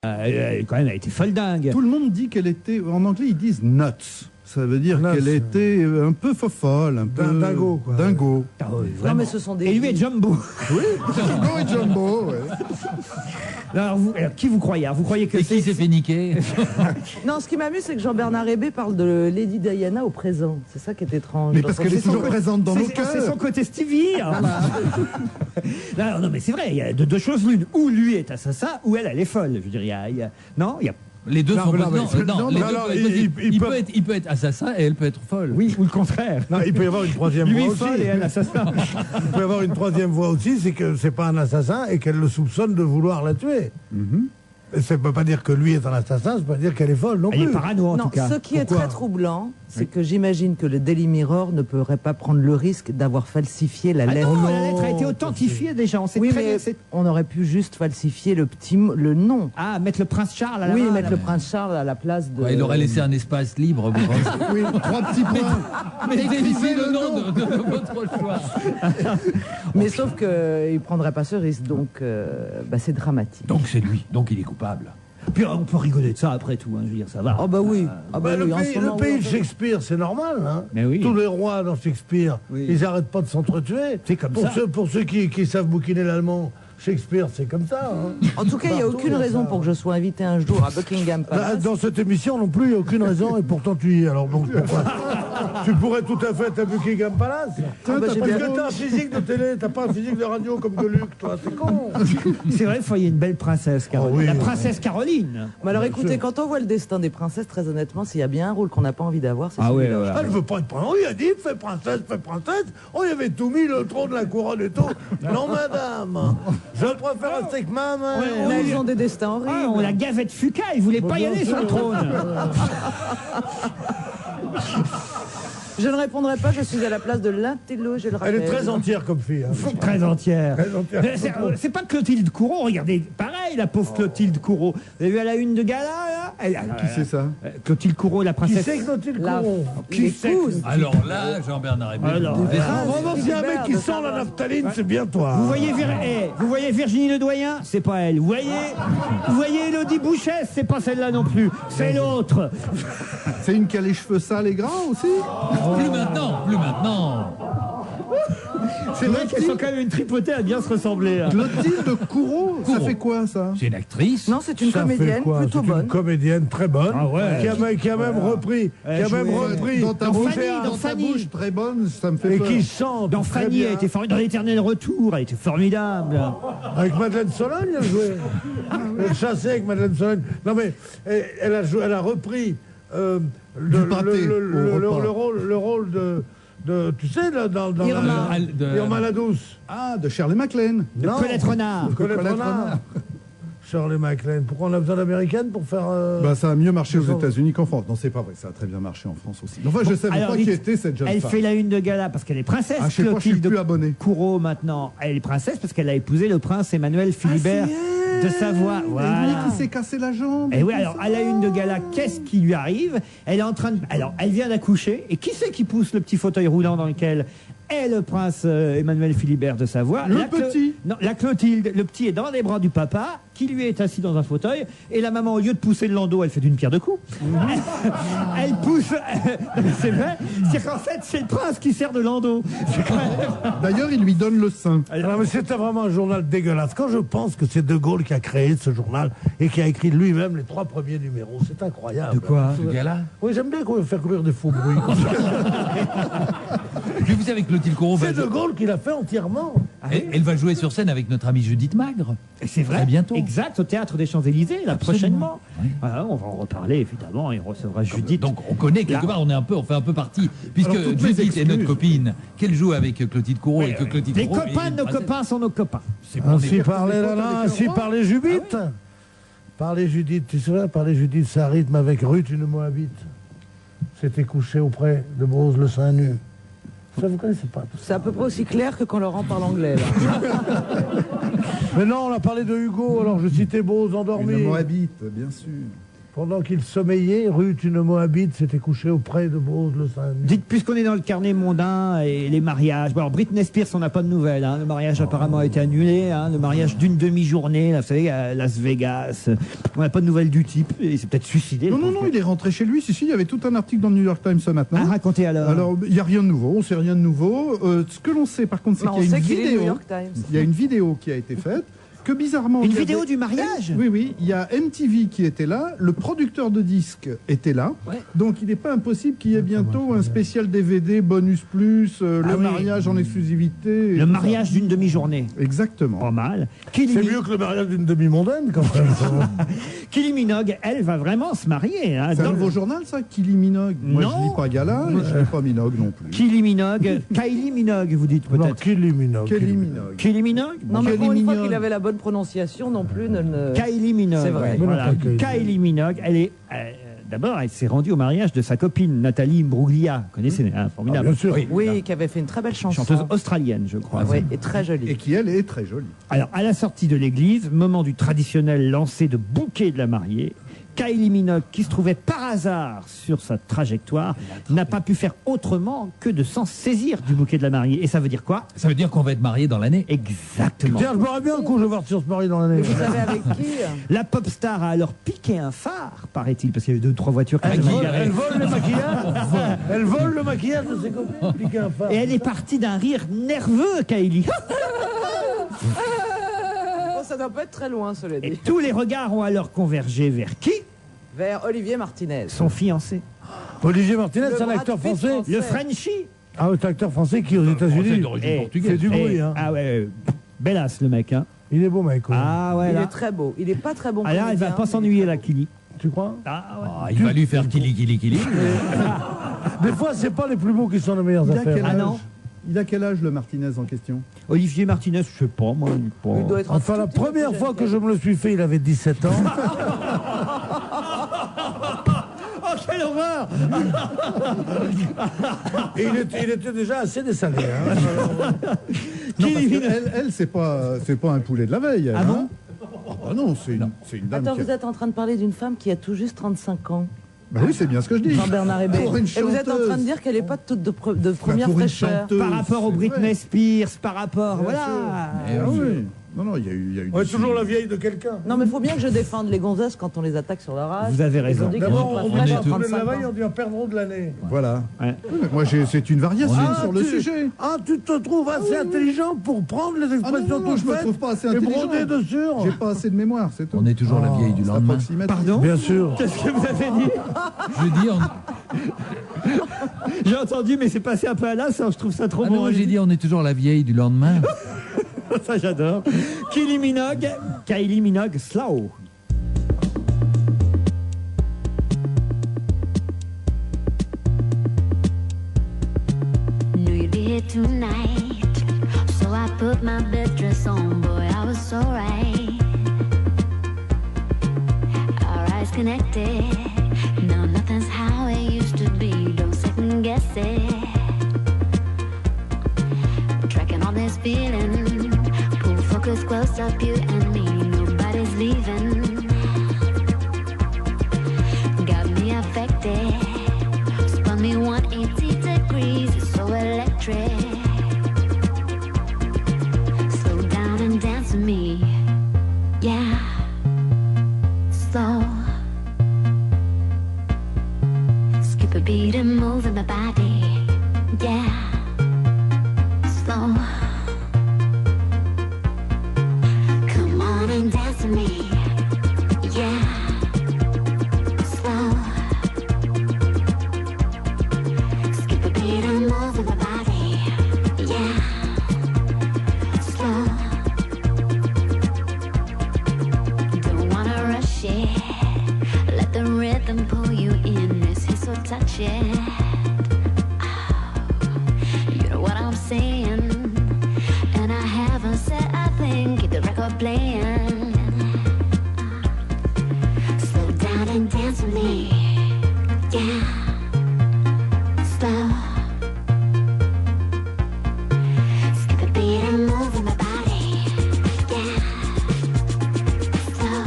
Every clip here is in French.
Quand même, elle était folle dingue. Tout le monde dit qu'elle était, en anglais ils disent nuts. Ça veut dire qu'elle était un peu fofolle, un peu dingo, quoi. Dingo. Ah, ouais, Non, mais ce sont des... Et lui est Jumbo. Oui, Dingo et Jumbo. Ouais. Alors, qui vous croyez? Vous croyez que Et qui s'est fait niquer? Non, ce qui m'amuse, c'est que Jean-Bernard Hébé parle de Lady Diana au présent. C'est ça qui est étrange. Mais parce qu'elle est toujours présente dans nos C'est cœurs. son côté Stevie. Non, mais c'est vrai, il y a deux choses l'une. Ou lui est assassin, ou elle est folle. Je veux dire, non, il y a... Les deux sont non, il peut être assassin et elle peut être folle. Oui, ou le contraire. Non, il peut y avoir une troisième Lui voie folle aussi. et elle assassin. Il peut y avoir une troisième voie aussi, c'est que c'est pas un assassin et qu'elle le soupçonne de vouloir la tuer. Ça ne veut pas dire que lui est un assassin, ça ne veut pas dire qu'elle est folle non Elle est plus. parano en Non, tout cas. ce qui est très troublant, c'est que j'imagine que le Daily Mirror ne pourrait pas prendre le risque d'avoir falsifié la Ah lettre. non, la lettre a été authentifiée déjà. On sait Oui, très mais bien. on aurait pu juste falsifier le nom. Ah, mettre le prince Charles à la Oui, main, mettre là. le prince Charles à la place de... Ouais, il aurait laissé un espace libre, vous pensez? Oui, 3 petits points. Mais écrivez le nom de votre choix. Mais sauf qu'il ne prendrait pas ce risque, donc c'est dramatique. Donc c'est lui, donc il est coupable. Puis on peut rigoler de ça après tout, hein, je veux dire, ça va. Oh bah oui. Le pays de Shakespeare, c'est normal. Hein. Mais oui. Tous les rois dans Shakespeare, ils n'arrêtent pas de s'entretuer. C'est comme ça. Pour ceux qui savent bouquiner l'allemand, Shakespeare, c'est comme ça. Hein. En tout cas, il n'y a aucune raison pour que je sois invité un jour à Buckingham Palace. Dans cette émission non plus, il n'y a aucune raison, et pourtant tu y es. Alors donc pourquoi tu pourrais tout à fait être à Buckingham Palace. Parce que t'as un physique de télé, t'as pas un physique de radio comme de Luc, toi, c'est con. C'est vrai, il faut y ait une belle princesse, Caroline. Oh oui, la oui. princesse Caroline. Mais alors écoutez, quand on voit le destin des princesses, très honnêtement, s'il y a bien un rôle qu'on n'a pas envie d'avoir, c'est celui-là. Elle veut pas être princesse. On lui a dit, fais princesse, fais princesse. On y avait tout mis, le trône, la couronne et tout. Non, madame, je préfère rester avec ma mère. Mais elles ont des destins horribles. Ah, on la gavait de Fuca, il voulait pas y aller sur le trône. Je ne répondrai pas, je suis à la place de l'intello, je le rappelle. Elle est très entière comme fille. Hein. Très entière. Très entière. C'est pas Clotilde Courreau, regardez, pareil, la pauvre Clotilde Courreau. Vous avez vu à la une de gala, là Qui c'est ça? Clotilde Courreau, la Qui princesse. c'est que Clotilde La- Courreau? Qui c'est que- L'épouse. Alors là, Jean-Bernard Hébé. Alors, Vraiment, s'il y a un mec qui sent la naphtaline, c'est bien toi. Vous voyez Virginie Ledoyen, c'est pas elle. Vous voyez Élodie Bouchet, c'est pas celle-là non plus. C'est l'autre. C'est une qui a les cheveux sales et gras aussi. Plus maintenant, plus maintenant. C'est vrai qu'elles sont quand même une tripotée à bien se ressembler. Hein. Clotilde Courreau, ça fait quoi ça? C'est une actrice. Non, c'est une Ça fait comédienne quoi? plutôt C'est bonne. une comédienne très bonne. Ah ouais. Qui a même repris. Qui a même repris. Dans ta Dans bouche, Fanny, dans ta Fanny. bouche, très bonne, ça me fait Et peur. qui chante. Dans très Fanny, bien. elle était formidable. Dans l'Éternel Retour, elle était formidable. Avec Madeleine Sologne, elle a joué. Elle chassait avec Madeleine Sologne. Non mais, elle a repris Du pâté au repas. le rôle de tu sais, là, dans Irma. Irma la douce. Ah, de Shirley MacLaine. De Colette Renard. Colette Colette Renard. Renard. Shirley MacLaine. Pourquoi on a besoin d'américaine pour faire... Bah, ça a mieux marché aux Ils sont- États-Unis qu'en France. Non, c'est pas vrai, ça a très bien marché en France aussi. Enfin, je savais Alors, pas qui était cette jeune Elle femme. fait la une de gala parce qu'elle est princesse. Ah, je sais pas, je suis Clotilde plus abonné. Courreau maintenant. Elle est princesse parce qu'elle a épousé le prince Emmanuel Philibert de Savoie. Et lui Voilà. qui s'est cassé la jambe. Et oui, alors à la une de gala, qu'est-ce qui lui arrive? Elle est en train de. Alors, elle vient d'accoucher. Et qui c'est qui pousse le petit fauteuil roulant dans lequel est le prince Emmanuel Philibert de Savoie? Le petit. Non, la Clotilde. Le petit est dans les bras du papa, qui lui est assis dans un fauteuil. Et la maman, au lieu de pousser le landau, elle fait d'une pierre deux coups. Elle pousse. C'est vrai. C'est qu'en fait, c'est le prince qui sert de landau. C'est quand même- D'ailleurs, il lui donne le sein. Alors, mais c'était vraiment un journal dégueulasse. Quand je pense que c'est De Gaulle qui a créé ce journal et qui a écrit lui-même les 3 premiers numéros, c'est incroyable. De quoi? Ce gars-là. Oui, j'aime bien faire courir des faux bruits. Puis vous savez que Clotilde Courreau va C'est De Gaulle qui l'a fait entièrement. elle va jouer sur scène avec notre amie Judith Magre. Et c'est vrai. Très bientôt. Exact, au théâtre des Champs-Élysées, là, Absolument. prochainement. Oui. Voilà, on va en reparler, évidemment, et on recevra Judith. Donc on connaît quelque part, on fait un peu partie, puisque Alors, toutes mes Judith est notre excuses. copine, qu'elle joue avec Clotilde Courreau et que Clotilde Les Courreau copains est de nos princesse. copains sont nos copains. C'est bon. Ainsi parlait là, avec le ainsi roi. parlait Judith. Parlait Judith, tu te souviens, parlait Judith, ça rythme avec Ruth, une Moabite. S'était couché auprès de Brose le sein nu. Ça, vous connaissez pas tout ça. C'est à peu près aussi clair que quand Laurent parle anglais. Là. Mais non, on a parlé de Hugo, alors je citais Brose endormi. Une Moabite, bien sûr. Pendant qu'il sommeillait, Ruth, une Moabite, s'était couchée auprès de Bose le Saint-Denis. Dites, puisqu'on est dans le carnet mondain et les mariages. Bon, alors, Britney Spears, on n'a pas de nouvelles. Hein. Le mariage apparemment a été annulé. Hein. Le mariage d'une demi-journée, là, vous savez, à Las Vegas. On n'a pas de nouvelles du type. Il s'est peut-être suicidé. Non, il est rentré chez lui. Si, il y avait tout un article dans le New York Times ce matin. Ah, racontez alors. Alors, il n'y a rien de nouveau. On ne sait rien de nouveau. Ce que l'on sait, par contre, c'est Non, qu'il y a on une sait qu'il est vidéo. New York Times. Il y a une vidéo qui a été faite. Que bizarrement. Une il y vidéo avait- du mariage? Oui, il y a MTV qui était là, le producteur de disques était là, Ouais. donc il n'est pas impossible qu'il y ait bientôt un spécial DVD, bonus plus, le Ah oui. mariage en exclusivité. et Le tout mariage d'une demi-journée. ça. Exactement. Pas mal. C'est mieux que le mariage d'une demi-mondaine, quand même. Kylie Minogue, elle va vraiment se marier. Hein, C'est un dans nouveau le- journal, ça, Kylie Minogue. Moi, Non. je lis pas Gala, et je lis pas Minogue non plus. Kylie Minogue. Kylie Minogue, vous dites Non, peut-être. Kylie Minogue. Kylie Minogue. Kylie Minogue? Non, mais Kylie pour une fois Minogue. qu'il avait la bonne prononciation non plus, ne... Kylie Minogue. C'est vrai. ouais, voilà. Mais non, pas Kylie Minogue, elle est. D'abord, elle s'est rendue au mariage de sa copine Nathalie Imbruglia. Vous connaissez, hein, Ah, formidable. bien sûr. Oui, qui avait fait une très belle chanson. Chanteuse australienne, je crois. Oui, et très jolie. Et qui, elle, est très jolie. Alors, à la sortie de l'église, moment du traditionnel lancer de bouquet de la mariée, Kylie Minogue, qui se trouvait par hasard sur sa trajectoire, n'a pas pu faire autrement que de s'en saisir du bouquet de la mariée. Et ça veut dire quoi? Ça veut dire qu'on va être marié dans l'année. Exactement. Tiens, je me bien un coup, je vais voir si on se marie dans l'année. Et vous savez avec qui La pop star a alors piqué un phare, paraît-il, parce qu'il y avait 2 ou 3 voitures qui Elle arrivaient. vole, elle vole le maquillage. Elle vole le maquillage de ses copines. Piquer un phare. Et elle est partie d'un rire nerveux, Kylie. Bon, ça doit pas être très loin, cela Et dit. tous les regards ont alors convergé vers qui? Vers Olivier Martinez. Son fiancé. Olivier Martinez, Le c'est un Brad acteur Pitt français. français. Le Frenchie. Ah, c'est un acteur français qui est aux États-Unis. d'origine Et- portugaise. fait du bruit, hein. Ah ouais, Bellas le mec. Hein. Il est beau, mec. ouais. Ah ouais, Il là. est très beau. Il est pas très bon. Ah là, elle va comédien, pas mais s'ennuyer, il est la très Kylie. Tu crois Ah ouais. Ah, il va lui faire kili. Des fois, c'est pas les plus beaux qui sont les meilleures Il a affaires. quel Ah âge non. Il a quel âge, le Martinez en question? Olivier Martinez, je sais pas, moi. il est pas- beau. Il doit être un Enfin, tout la petit peu première plus fois jeune que je me le suis fait, il avait 17 ans. Oh, quelle horreur! Et il était déjà assez dessalé. Hein. Non, Kylie parce que Minogue. elle, c'est pas un poulet de la veille. Elle, Ah bon? Ah bah non, c'est une dame Attends, qui a- vous êtes en train de parler d'une femme qui a tout juste 35 ans. Bah oui, c'est bien ce que je dis. Jean-Bernard Hébé. Pour une Et vous êtes en train de chanteuse. dire qu'elle n'est pas toute de première pour une fraîcheur. chanteuse. Par rapport au c'est Britney vrai. Spears, par rapport. Bien Voilà. sûr. Ah oui. Non, il y a eu. On est toujours la vieille de quelqu'un. Non, mais il faut bien que je défende les gonzesses quand on les attaque sur leur âge. Vous avez raison. Ils ont dit qu'elles D'abord, sont pas on fraîches dit à pas poulet de 35 la veille, ans. on dit en perdront de l'année. Voilà. Ouais. Oui, mais moi, c'est une variation sur le sujet. Ah, tu te trouves assez intelligent pour prendre les expressions non, toutes je me faites trouve pas assez et intelligent. broder dessus. J'ai pas assez de mémoire, c'est tout. On est toujours la vieille du C'est lendemain. approximatif. Pardon? Bien sûr. Qu'est-ce que vous avez dit? Je dis, J'ai entendu, mais c'est passé un peu à l'instant. Je trouve ça trop ah bon. non, j'ai dit, on est toujours la vieille du lendemain. Ça, j'adore. Kylie Minogue, Slow. Knew you'd be here tonight, so I put my best dress on. Boy, I was so right. Our eyes connected. No, nothing's how it used to be. Don't second guess it. Tracking all this feeling. Pull focus close up, you and me. Nobody's leaving. Got me affected. Spun me 180 degrees, it's so electric. Slow down and dance with me, yeah. Slow. Skip a beat and move in my body, yeah. Slow. Come on and dance with me, yeah. Slow. Skip a beat and move with my body, yeah. Slow. Don't wanna rush it. Let the rhythm pull you in. This is so touching. You know what I'm saying? And I haven't said a thing. Keep the record playing. Slow down and dance with me, yeah. Slow. Skip a beat and move in my body, yeah. Slow.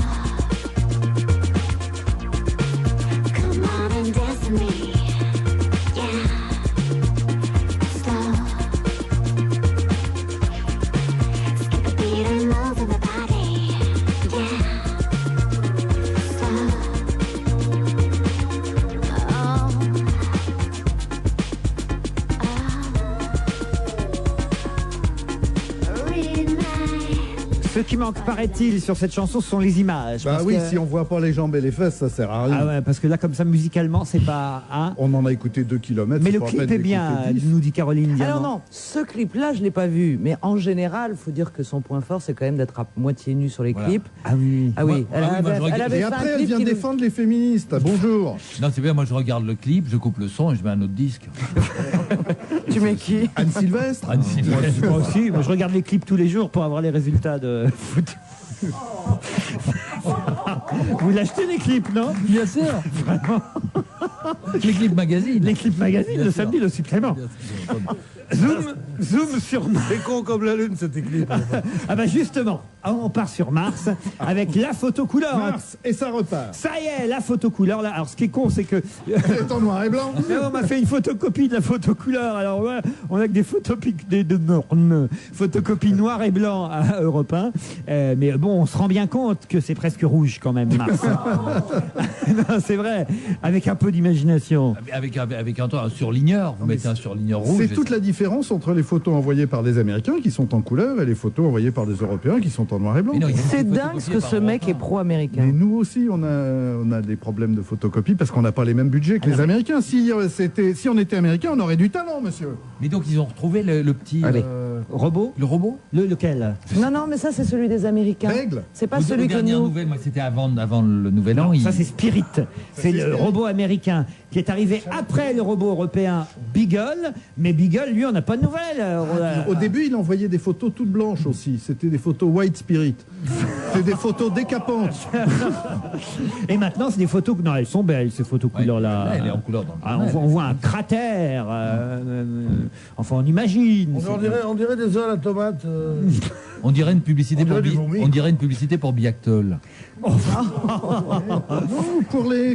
qui manque, paraît-il, sur cette chanson, ce sont les images. Bah parce oui, que- si on voit pas les jambes et les fesses, ça sert à rien. Ah ouais, parce que là, comme ça, musicalement, c'est pas... Hein. On en a écouté 2 kilomètres. Mais c'est le pas la clip peine est bien, d'écouter 10. nous dit Caroline Diamant. Alors non, ce clip-là, je l'ai pas vu, mais en général, faut dire que son point fort, c'est quand même d'être à moitié nu sur les Voilà. clips. Ah oui. Ah oui, Moi, je regarde- elle avait Et fait un après, elle clip vient qui nous- défendre les féministes. Bonjour. Non, c'est bien, moi je regarde le clip, je coupe le son et je mets un autre disque. Tu mets qui? Anne Sylvestre. Anne Sylvestre. Moi aussi, moi je regarde les clips tous les jours pour avoir les résultats de foot. Vous l'achetez les clips, non? Bien sûr. Les clips magazines. Les clips magazines, Bien le sûr. samedi, le supplément. Bien sûr. Zoom sur Mars. C'est con comme la lune, cet clip. Ah bah justement, on part sur Mars avec la photo couleur. Mars, et ça repart. Ça y est, la photo couleur. Là. Alors ce qui est con, c'est que Elle est en noir et blanc. on m'a fait une photocopie de la photo couleur. Alors ouais, on a que des photocopies noir et blanc à Europe 1. Mais bon, on se rend bien compte que c'est presque rouge quand même, Mars. Non, c'est vrai, avec un peu d'imagination. Avec un surligneur, vous mettez un surligneur rouge. C'est toute la différence entre les photos envoyées par des Américains qui sont en couleur et les photos envoyées par des Européens qui sont en noir et blanc. Mais non, il y a C'est des dingue ce que photocopiés ce par mec Europe est pro-américain. Mais nous aussi, on a des problèmes de photocopie parce qu'on n'a pas les mêmes budgets que les Américains. Si on était Américain, on aurait du talent, monsieur. Mais donc ils ont retrouvé le petit Allez. Robot le robot. Lequel? Non, mais ça, c'est celui des Américains. Règle. C'est pas Aux celui que dernières nous... nouvelles, moi c'était avant le nouvel an. Ça c'est Spirit, c'est le robot américain qui est arrivé après le robot européen Beagle, mais Beagle lui on n'a pas de nouvelles. Au début, il envoyait des photos toutes blanches aussi. C'était des photos white spirit. C'est des photos décapantes. Et maintenant c'est des photos, non elles sont belles ces photos couleurs là. Là, elle est en couleur dans le Ah, on voit un cratère, enfin on imagine. On dirait des œufs à la tomate. On dirait une publicité On pour dirait du vomi. on dirait une publicité pour Biactol. Non,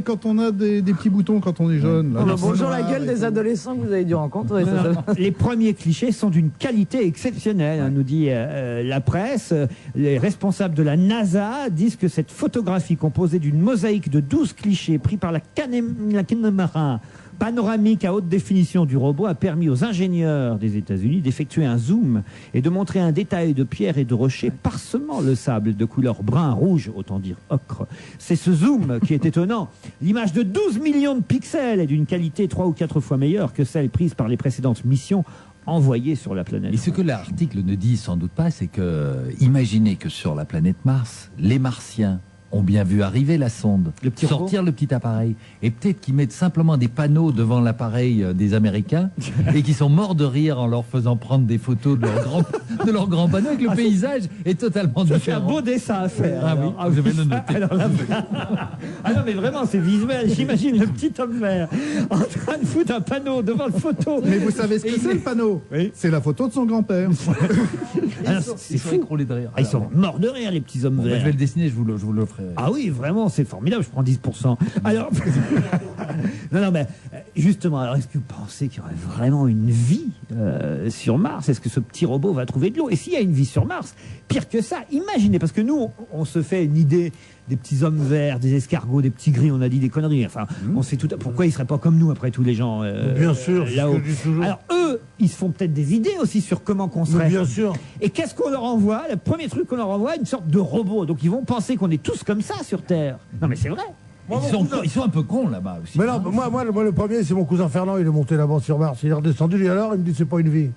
quand on a des petits boutons quand on est jeune. Là, Bonjour la gueule des adolescents que vous avez dû rencontrer. Non, ça, non, les premiers clichés sont d'une qualité exceptionnelle, hein, nous dit la presse. Les responsables de la NASA disent que cette photographie composée d'une mosaïque de 12 clichés pris par la caméra panoramique à haute définition du robot a permis aux ingénieurs des États-Unis d'effectuer un zoom et de montrer un détail de pierres et de rochers parsemant le sable de couleur brun-rouge, autant dire ocre. C'est ce zoom qui est étonnant. L'image de 12 millions de pixels est d'une qualité 3 ou 4 fois meilleure que celle prise par les précédentes missions envoyées sur la planète. Et ce que l'article ne dit sans doute pas, c'est que imaginez que sur la planète Mars, les Martiens ont bien vu arriver la sonde, Le petit sortir le petit appareil, et peut-être qu'ils mettent simplement des panneaux devant l'appareil des Américains et qui sont morts de rire en leur faisant prendre des photos de leur grand panneau et que le paysage est totalement C'est un différent. beau dessin à faire. Ah alors. oui, je vais le noter. Alors là, ah non mais vraiment c'est visuel. J'imagine le petit homme vert en train de foutre un panneau devant le photo. Mais vous savez ce que c'est le panneau? Oui. C'est la photo de son grand-père. Alors, Ils c'est sont fou. écroulés de rire. Ah, ils sont morts de rire les petits hommes Bon, bah, verts. je vais le dessiner, je vous le ferai. Ah oui, vraiment, c'est formidable, je prends 10%. Alors, non, mais justement, alors est-ce que vous pensez qu'il y aurait vraiment une vie sur Mars? Est-ce que ce petit robot va trouver de l'eau? Et s'il y a une vie sur Mars, pire que ça, imaginez, parce que nous, on se fait une idée des petits hommes verts, des escargots, des petits gris, on a dit des conneries. Enfin, on sait tout. Pourquoi ils seraient pas comme nous, après tous les gens Bien sûr, c'est ce là-haut? que je dis toujours. Alors eux, ils se font peut-être des idées aussi sur comment qu'on Mais serait. bien sûr. Et qu'est-ce qu'on leur envoie? Le premier truc qu'on leur envoie, une sorte de robot. Donc ils vont penser qu'on est tous comme ça sur Terre. Non mais c'est vrai. Ils sont un peu cons là-bas aussi. Mais non, moi, le premier, c'est mon cousin Fernand, il est monté là-bas sur Mars. Il est redescendu, et alors, il me dit, c'est pas une vie.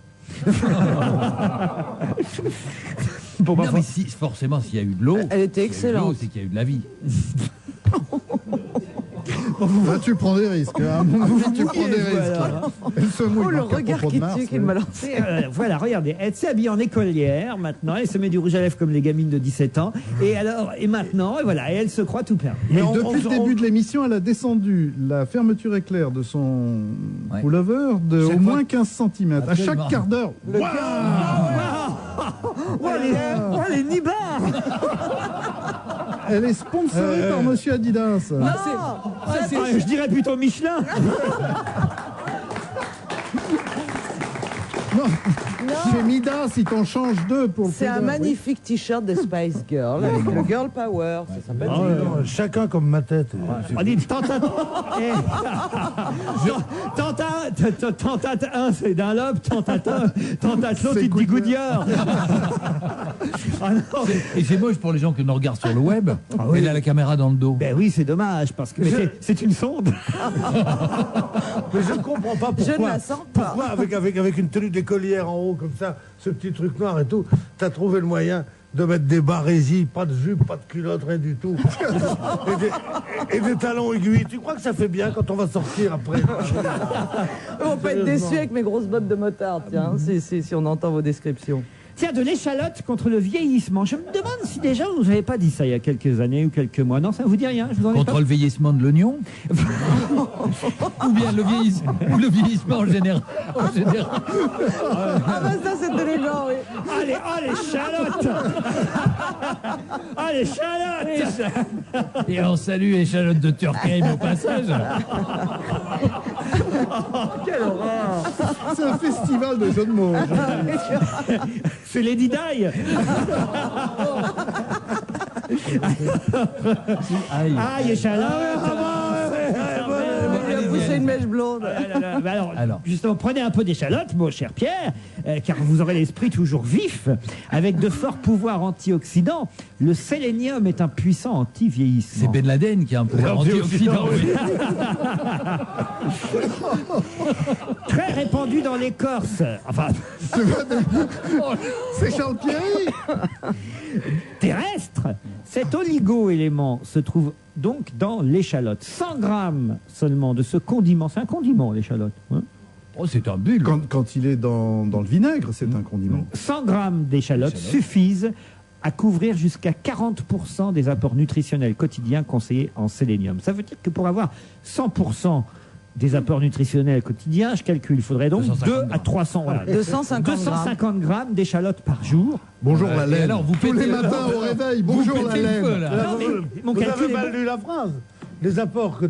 Pour Non, ma mais foi. forcément, s'il y a eu de l'eau, Elle était s'il y a eu de l'eau, excellente. c'est qu'il y a eu de la vie. Là, tu prends des risques. Hein. À mon avis, tu prends des risques. Elle se mouille Oh, le donc à regard propos qui de Mars, tue qu'il oui. m'a lancé. Voilà, regardez, elle s'est habillée en écolière maintenant, elle se met du rouge à lèvres comme les gamines de 17 ans, et alors, et maintenant, et voilà, et elle se croit tout permis. Et Mais depuis le début de l'émission, elle a descendu la fermeture éclair de son Ouais. pullover de Chaque au moins fois- 15 cm. À Absolument. chaque quart d'heure. les nibards. Elle est sponsorée par Monsieur Adidas. Je dirais plutôt Michelin. Chez Midas, ils t'en changent deux pour le C'est un prix d'un, oui. magnifique t-shirt des Spice Girls avec le Girl Power. Ça s'appelle. Non, chacun comme ma tête. On dit Tantat. Tantat 1, c'est d'un lobe. Tantathlon, C'est tu te dis Goodyear. Ah non. Et c'est moche pour les gens qui nous regardent sur le web. Elle a la caméra dans le dos. Ben oui, c'est dommage, parce que c'est une sonde. Mais je ne comprends pas pourquoi. Je ne la sens pas. Pourquoi, avec une tenue d'écolière en haut, comme ça, ce petit truc noir et tout, t'as trouvé le moyen de mettre des barésies, pas de jupe, pas de culotte, rien du tout. et des talons aiguilles. Tu crois que ça fait bien quand on va sortir après? On peut être déçus avec mes grosses bottes de motard, tiens, si on entend vos descriptions. Tiens, de l'échalote contre le vieillissement. Je me demande si déjà vous n'avez pas dit ça il y a quelques années ou quelques mois. Non, ça vous dit rien, je vous en ai Contre pas. le vieillissement de l'oignon Ou bien le vieillissement en général, Ah ben ça c'est élégant, oui. Allez, l'échalote. Ah, l'échalote. Et on salue échalote de Turckheim au passage. Quelle horreur. C'est un festival de jeux de mots. C'est Lady Di. Aïe, échalote. On lui a poussé une mèche blonde. Alors, justement, prenez un peu d'échalote, mon cher Pierre, car vous aurez l'esprit toujours vif. Avec de forts pouvoirs antioxydants, le sélénium est un puissant anti-vieillissement. C'est Ben Laden qui a un pouvoir antioxydant. Très répandu dans l'écorce. Enfin, C'est Charles Pierry. terrestre. Cet oligo-élément se trouve donc dans l'échalote. 100 grammes seulement de ce condiment. C'est un condiment, l'échalote. Hein. Oh, c'est un bulle. Quand il est dans le vinaigre, c'est un condiment. 100 grammes d'échalote suffisent à couvrir jusqu'à 40% des apports nutritionnels quotidiens conseillés en sélénium. Ça veut dire que pour avoir 100% des apports nutritionnels quotidiens, je calcule, il faudrait donc 250 2 à 300, voilà, 250 grammes d'échalote par jour. Bonjour la et laine. alors, vous Tous les pétez- matins au réveil, bonjour la pétez le feu, laine. là. Non, mais mon Vous calcul avez est mal bon. lu la phrase. Les apports que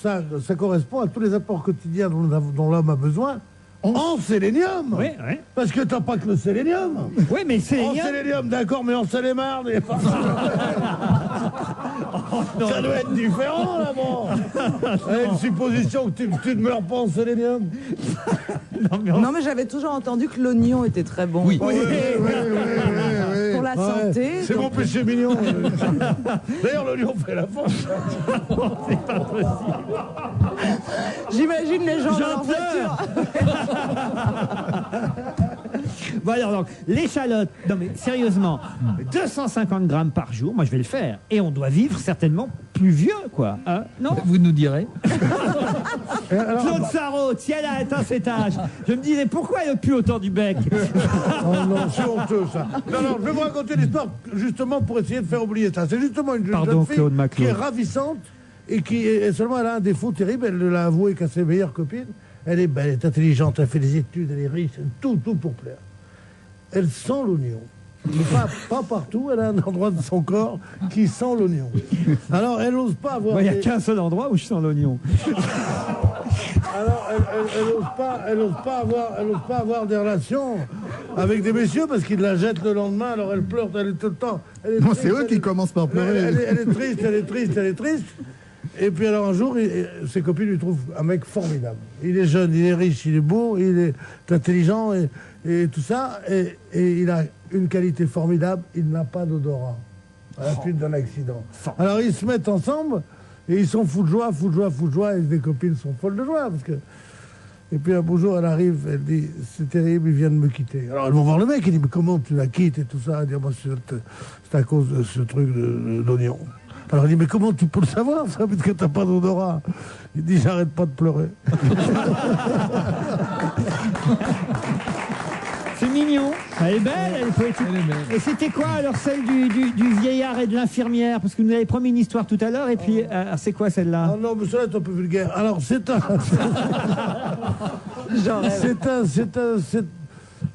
ça correspond à tous les apports quotidiens dont l'homme a besoin en sélénium. Oui, oui. Parce que t'as pas que le sélénium. Oui, mais En sélénium, sélénium, d'accord, mais en Seine-et-Marne, ça doit être différent là-bas. Une supposition que tu ne meurs pas en sélénium. Non mais j'avais toujours entendu que l'oignon était très bon. Oui. Pour la santé. C'est mon péché mignon. D'ailleurs, l'oignon fait la force. J'imagine les gens dans leur J'en pleure. voiture. Bon alors, donc, l'échalote, non mais sérieusement, 250 grammes par jour, moi je vais le faire. Et on doit vivre certainement plus vieux, quoi. Hein, non Vous nous direz. Claude Sarraute, si elle a atteint cet âge, je me disais pourquoi elle ne pue autant du bec. Oh non, c'est honteux ça. Non, je vais vous raconter l'histoire justement pour essayer de faire oublier ça. C'est justement une Pardon, jeune fille Claude qui Maclaude. est ravissante et qui est seulement elle a un défaut terrible, elle l'a avoué qu'à ses meilleures copines. Elle est belle, elle est intelligente, elle fait des études, elle est riche, tout pour plaire. Elle sent l'oignon. Mais pas partout, elle a un endroit de son corps qui sent l'oignon. Alors elle n'ose pas avoir. Il n'y a des- qu'un seul endroit où je sens l'oignon. Alors, elle n'ose pas avoir des relations avec des messieurs parce qu'ils la jettent le lendemain. Alors elle pleure, elle est tout le temps. Elle est Non, triste, c'est eux elle qui est- commencent par pleurer. Elle est triste. Et puis alors un jour, ses copines lui trouvent un mec formidable. Il est jeune, il est riche, il est beau, il est intelligent et tout ça. Et il a une qualité formidable, il n'a pas d'odorat à la suite d'un accident. Alors ils se mettent ensemble et ils sont fous de joie. Et les copines sont folles de joie parce que. Et puis un beau jour, elle arrive, elle dit c'est terrible, il vient de me quitter. Alors elles vont voir le mec, il dit mais comment tu la quittes et tout ça. Elle dit moi c'est à cause de ce truc d'oignon. Alors il dit mais comment tu peux le savoir ça parce que t'as pas d'odorat. Il dit j'arrête pas de pleurer. C'est mignon. Elle est belle, elle est poétique. Elle est belle. Et c'était quoi alors celle du vieillard et de l'infirmière? Parce que vous nous avez promis une histoire tout à l'heure. Et puis, c'est quoi celle-là? Ah non mais ça est un peu vulgaire. Alors c'est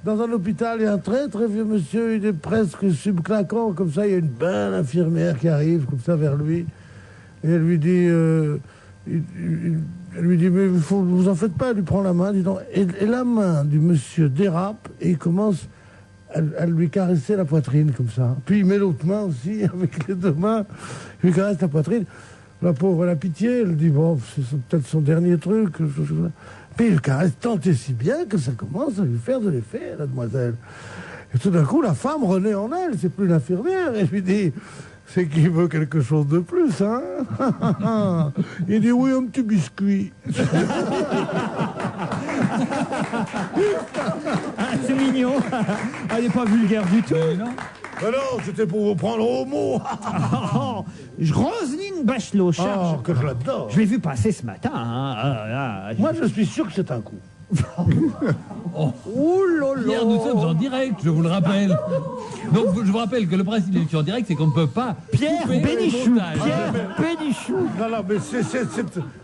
dans un hôpital, il y a un très très vieux monsieur, il est presque subclaquant, comme ça, il y a une belle infirmière qui arrive comme ça vers lui, et elle lui dit Elle lui dit, mais vous en faites pas, elle lui prend la main, dis donc. Et la main du monsieur dérape et il commence à lui caresser la poitrine comme ça. Puis il met l'autre main aussi, avec les deux mains, il lui caresse la poitrine. La pauvre, elle a pitié, elle dit, bon, c'est peut-être son dernier truc. Puis il le caresse tant et si bien que ça commence à lui faire de l'effet, la demoiselle. Et tout d'un coup, la femme renaît en elle, c'est plus l'infirmière, et lui dit, c'est qu'il veut quelque chose de plus, hein. Il dit, oui, un petit biscuit. C'est mignon. Elle n'est pas vulgaire du tout. Non, c'était pour vous prendre au mot. Roselyne Bachelot, charge. Oh, que je l'adore. Je l'ai vu passer ce matin. Hein. Moi, je suis sûr que c'est un coup. Pierre, nous sommes en direct, je vous le rappelle. Donc, je vous rappelle que le principe de l'émission en direct, c'est qu'on ne peut pas. Pierre couper le Bénichou. montage. Pierre Bénichou. Non, mais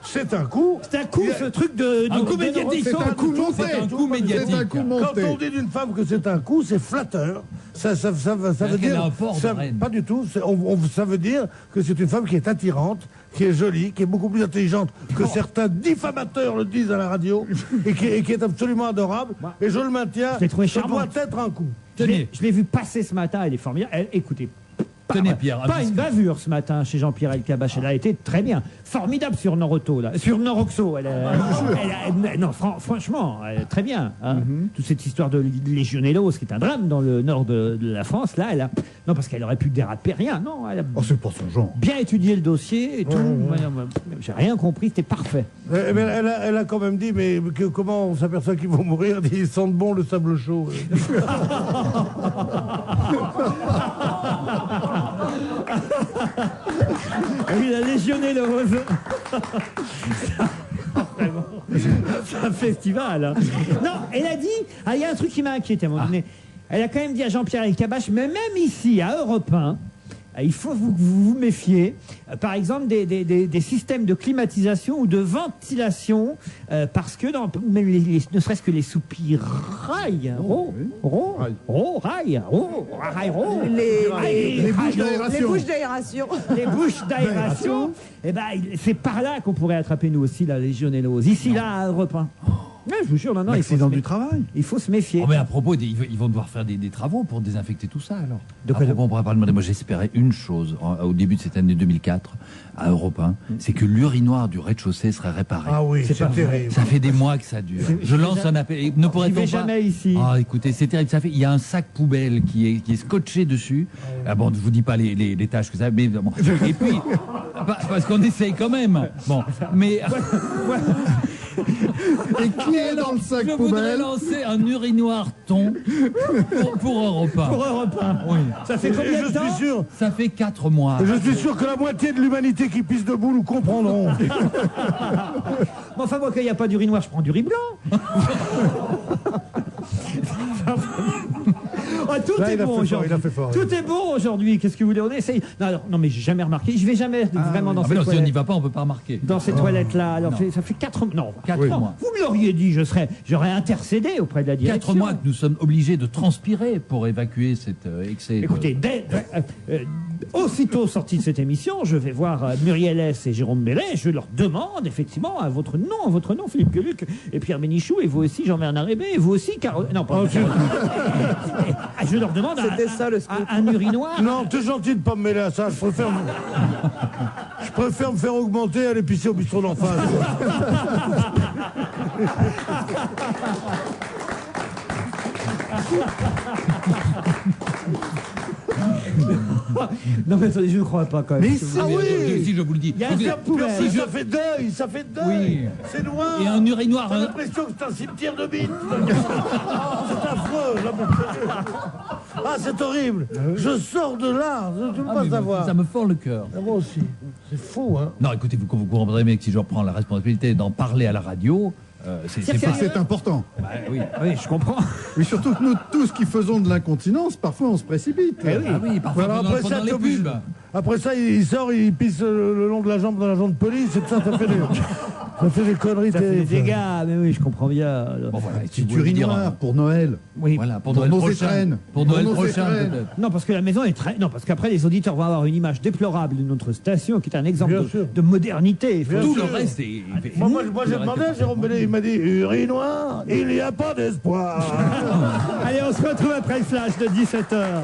c'est un coup. C'est un coup, ce truc de. Un coup médiatique. C'est un coup monté. C'est un coup médiatique. C'est un coup Quand on monté. dit d'une femme que c'est un coup, c'est flatteur. Ça veut qu'elle dire. a un port de reine. Pas du tout. Ça veut dire que c'est une femme qui est attirante, qui est jolie, qui est beaucoup plus intelligente que certains diffamateurs le disent à la radio, et qui est absolument adorable. Et je le maintiens. Je l'ai trouvé ça doit charmante. être un coup. Tenez, Je l'ai vu passer ce matin, elle est formidable. Écoutez. tenez, Pierre. Pas une bavure ce matin chez Jean-Pierre Elkabbach. Elle a été très bien. Formidable sur Noroto, là. Sur Noroxo. Non, franchement, elle est très bien. Hein. Toute cette histoire de Legionellos, qui est un drame dans le nord de la France, là, elle a. Non, parce qu'elle aurait pu déraper rien. Non, elle a Oh, c'est pas son genre. bien étudié le dossier et tout. J'ai rien compris, c'était parfait. Mais elle a quand même dit, mais comment on s'aperçoit qu'ils vont mourir? Ils sentent bon le sable chaud. Oui, la Legionellos. C'est un festival. Hein. Non, elle a dit. Il y a un truc qui m'a inquiété à un moment donné. Elle a quand même dit à Jean-Pierre Elkabbach, mais même ici, à Europe 1, il faut vous méfier, par exemple, des systèmes de climatisation ou de ventilation, parce que même ne serait-ce que les soupirails, Les bouches d'aération. les bouches d'aération, eh ben, c'est par là qu'on pourrait attraper nous aussi la Legionellos. Ici, là, à Europe 1. Ouais, je vous jure, non, L'accident du travail. il faut se méfier. Oh, mais à propos, ils vont devoir faire des travaux pour désinfecter tout ça, alors. De quoi, À propos, on pourrait pas demander. Moi, j'espérais une chose au début de cette année 2004, à Europe 1, c'est que l'urinoir du rez-de-chaussée serait réparé. Ah oui, c'est terrible. Ça fait des mois que ça dure. Je lance un appel. Et ne J'y pourrait-on vais pas... jamais ici. Ah, écoutez, c'est terrible. Il y a un sac poubelle qui est scotché dessus. Ah bon, je vous dis pas les tâches que ça. Mais bon. Et puis, parce qu'on essaye quand même. Bon, mais. Et qui est dans le sac Je voudrais poubelle? lancer un urinoir thon pour Europe 1. Pour Europe 1. Oui. Ça fait Et combien je de temps suis sûr. Ça fait 4 mois. Et je suis sûr que la moitié de l'humanité qui pisse debout nous comprendront. Bon, enfin, moi, quand il n'y a pas du riz noir, je prends du riz blanc. Ah, tout Là, est il a bon fait fort, aujourd'hui. il a fait fort. Tout est bon aujourd'hui. Qu'est-ce que vous voulez? On essaye. Non, alors, non, mais j'ai jamais remarqué. Je vais jamais vraiment dans Ah, mais ces non, si on n'y toilettes. va pas, on peut pas remarquer. Dans ces toilettes-là. Alors, Non. ça fait 4 mois. Non, 4 non, mois. vous me l'auriez dit, j'aurais intercédé auprès de la direction. 4 mois que nous sommes obligés de transpirer pour évacuer cet excès. Écoutez, aussitôt sorti de cette émission, je vais voir Muriel S. et Jérôme Bellet. Je leur demande effectivement à votre nom, Philippe Gueluc et Pierre Bénichou, et vous aussi Jean-Bernard Hébé, et vous aussi Non, pas je leur demande C'était ça, le scoop. un urinoir. Non, t'es gentil de pas me mêler à ça. Je préfère me faire augmenter à l'épicer au bistrot d'en face. Non, mais attendez, je ne crois pas quand même. Mais Ah oui. Si je vous le dis. Il y a un Donc, sac poubelle. si je- Ça fait deuil, ça fait deuil. Oui. C'est noir. Et un urinoir. T'as l'impression que c'est un cimetière de bites. C'est affreux. Là, ah, c'est horrible. Je sors de là. Je ne peux Ah, pas mais savoir. ça me fend le cœur. Ah, moi aussi. C'est fou, hein. Non, écoutez, vous comprendrez, mais que si je reprends la responsabilité d'en parler à la radio, c'est C'est-à-dire pas. que C'est important. Bah, oui. Oui, je comprends. Mais surtout que nous tous qui faisons de l'incontinence, parfois on se précipite. Ah oui, parfois Alors pendant, après ça, pendant les t'es obligé- pubs. Après ça, il sort, il pisse le long de la jambe dans l'agent de police, et tout ça, ça fait des... Ça fait des conneries Ça fait des terribles. dégâts, mais oui, je comprends bien. Bon, voilà, C'est du riz noir pour Noël. Oui. Voilà, pour Pour Noël nos prochain. étrennes. Pour Pour Noël nos prochain, étrennes. peut-être. Non, parce que la maison est très... Non, parce qu'après, les auditeurs vont avoir une image déplorable de notre station, qui est un exemple Bien sûr. de modernité. Bien Tout sûr. le reste est... Moi, Tout j'ai le reste demandé est à Jérôme Bellet, il m'a dit urinoir, il n'y a pas d'espoir. Allez, on se retrouve après le flash de 17h.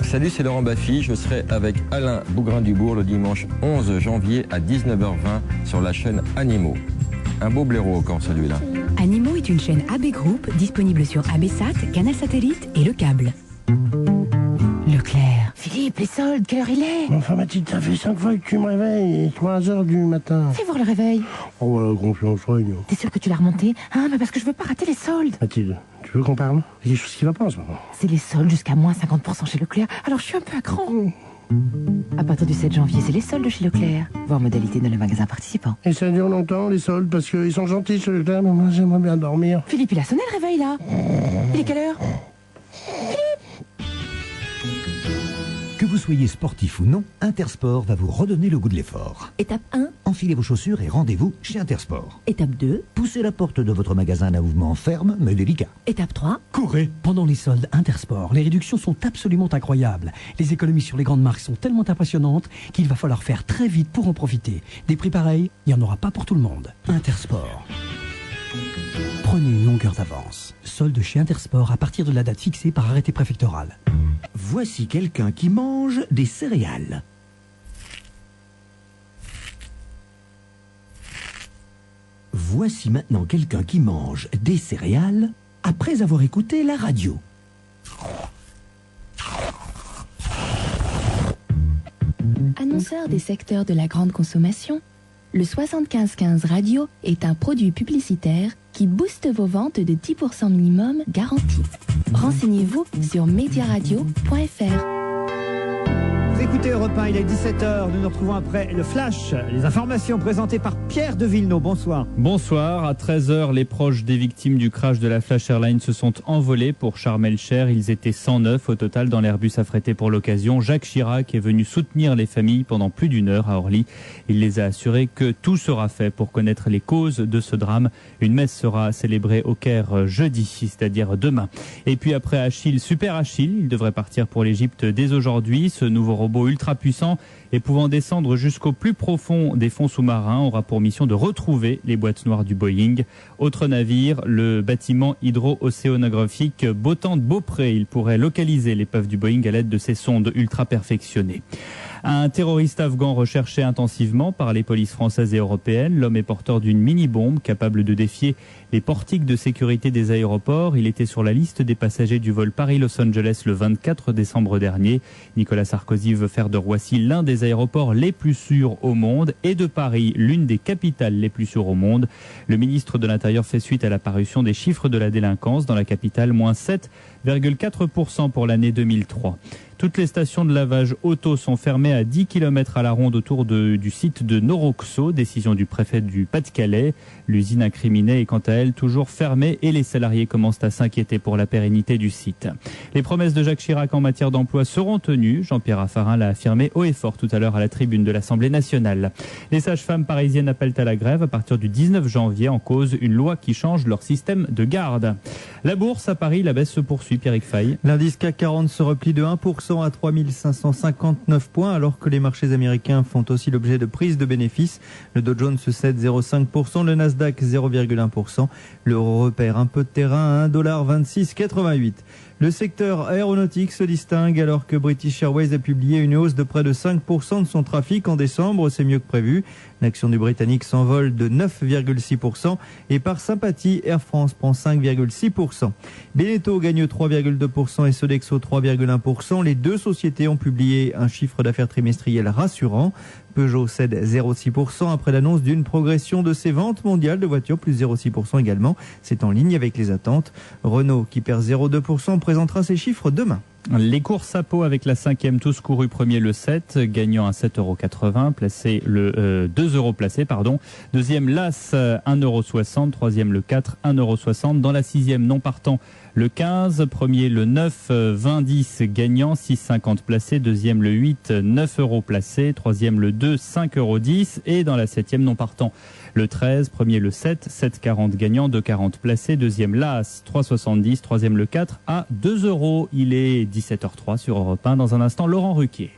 Salut, c'est Laurent Baffy. Je serai avec Alain Bougrain-Dubourg le dimanche 11 janvier à 19h20 sur la chaîne Animaux. Un beau blaireau encore celui-là. Animaux est une chaîne AB Group disponible sur ABSat, Canal Satellite et le câble. Leclerc. Philippe, les soldes, quelle heure il est? Enfin, Mathilde, ça fait 5 fois que tu me réveilles. 3h du matin. Fais voir le réveil. Oh, voilà, confiance, réunion. T'es sûr que tu l'as remonté? Ah, mais parce que je veux pas rater les soldes. Mathilde, tu veux qu'on parle? Il y a quelque chose qui va pas en ce moment. C'est les soldes jusqu'à moins 50% chez Leclerc, alors je suis un peu à cran. À partir du 7 janvier, c'est les soldes chez Leclerc. Voir modalité dans le magasin participant. Et ça dure longtemps, les soldes, parce qu'ils sont gentils chez Leclerc, mais moi, j'aimerais bien dormir. Philippe, il a sonné le réveil là. Il est quelle heure? Que vous soyez sportif ou non, Intersport va vous redonner le goût de l'effort. Étape 1, Enfilez vos chaussures et rendez-vous chez Intersport. étape 2, Poussez la porte de votre magasin d'un mouvement ferme mais délicat. étape 3. Courez! Pendant les soldes Intersport, les réductions sont absolument incroyables. Les économies sur les grandes marques sont tellement impressionnantes qu'il va falloir faire très vite pour en profiter. Des prix pareils, il n'y en aura pas pour tout le monde. Intersport. Prenez une longueur d'avance. Solde chez Intersport à partir de la date fixée par arrêté préfectoral. Voici quelqu'un qui mange des céréales. Voici maintenant quelqu'un qui mange des céréales après avoir écouté la radio. Annonceur des secteurs de la grande consommation, le 7515 Radio est un produit publicitaire qui booste vos ventes de 10% minimum garantie. Renseignez-vous sur mediaradio.fr. Vous écoutez Europe 1, il est 17h, nous nous retrouvons après le flash, les informations présentées par Pierre de Villeneuve. Bonsoir. Bonsoir, à 13h, les proches des victimes du crash de la Flash Airlines se sont envolés pour Sharm el-Sheikh. Ils étaient 109 au total dans l'Airbus affrété pour l'occasion. Jacques Chirac est venu soutenir les familles pendant plus d'une heure à Orly. Il les a assurés que tout sera fait pour connaître les causes de ce drame. Une messe sera célébrée au Caire jeudi, c'est-à-dire demain. Et puis après Achille, Super Achille, il devrait partir pour l'Égypte dès aujourd'hui. Ce nouveau robot ultra puissant et pouvant descendre jusqu'au plus profond des fonds sous-marins aura pour mission de retrouver les boîtes noires du Boeing. Autre navire, le bâtiment hydro-océanographique Beautemps de Beaupré. Il pourrait localiser l'épave du Boeing à l'aide de ces sondes ultra perfectionnées. Un terroriste afghan recherché intensivement par les polices françaises et européennes. L'homme est porteur d'une mini-bombe capable de défier les portiques de sécurité des aéroports. Il était sur la liste des passagers du vol Paris-Los Angeles le 24 décembre dernier. Nicolas Sarkozy veut faire de Roissy l'un des aéroports les plus sûrs au monde et de Paris l'une des capitales les plus sûres au monde. Le ministre de l'Intérieur fait suite à la parution des chiffres de la délinquance dans la capitale, moins 7,4% pour l'année 2003. Toutes les stations de lavage auto sont fermées à 10 km à la ronde autour du site de Noroxo, décision du préfet du Pas-de-Calais. L'usine incriminée est quant à elle toujours fermée et les salariés commencent à s'inquiéter pour la pérennité du site. Les promesses de Jacques Chirac en matière d'emploi seront tenues. Jean-Pierre Raffarin l'a affirmé haut et fort tout à l'heure à la tribune de l'Assemblée nationale. Les sages-femmes parisiennes appellent à la grève à partir du 19 janvier en cause une loi qui change leur système de garde. La bourse à Paris, la baisse se poursuit, Pierrick Fay. L'indice CAC 40 se replie de 1% à 3559 points, alors que les marchés américains font aussi l'objet de prises de bénéfices. Le Dow Jones cède 0,5%, le Nasdaq 0,1%. L'euro repère un peu de terrain à 1,2688 $. Le secteur aéronautique se distingue alors que British Airways a publié une hausse de près de 5% de son trafic en décembre, c'est mieux que prévu. L'action du Britannique s'envole de 9,6% et par sympathie, Air France prend 5,6%. Beneteau gagne 3,2% et Sodexo 3,1%. Les deux sociétés ont publié un chiffre d'affaires trimestriel rassurant. Peugeot cède 0,6% après l'annonce d'une progression de ses ventes mondiales de voitures, plus 0,6% également. C'est en ligne avec les attentes. Renault, qui perd 0,2%, présentera ses chiffres demain. Les courses à Pau avec la 5e tous courus premier le 7, gagnant à 7,80 €, placé le 2 € placé, pardon. Deuxième l'As 1,60 €, troisième le 4 1,60 €. Dans la 6e non partant Le 15, premier le 9, 20, 10 gagnant, 6,50 placé. Deuxième le 8, 9 euros placé. Troisième le 2, 5,10 euros. Et dans la septième non partant, le 13, premier le 7, 7,40 gagnant, 2,40 placé. Deuxième l'As, 3,70. Troisième le 4 à 2 euros. Il est 17h03 sur Europe 1. Dans un instant, Laurent Ruquier.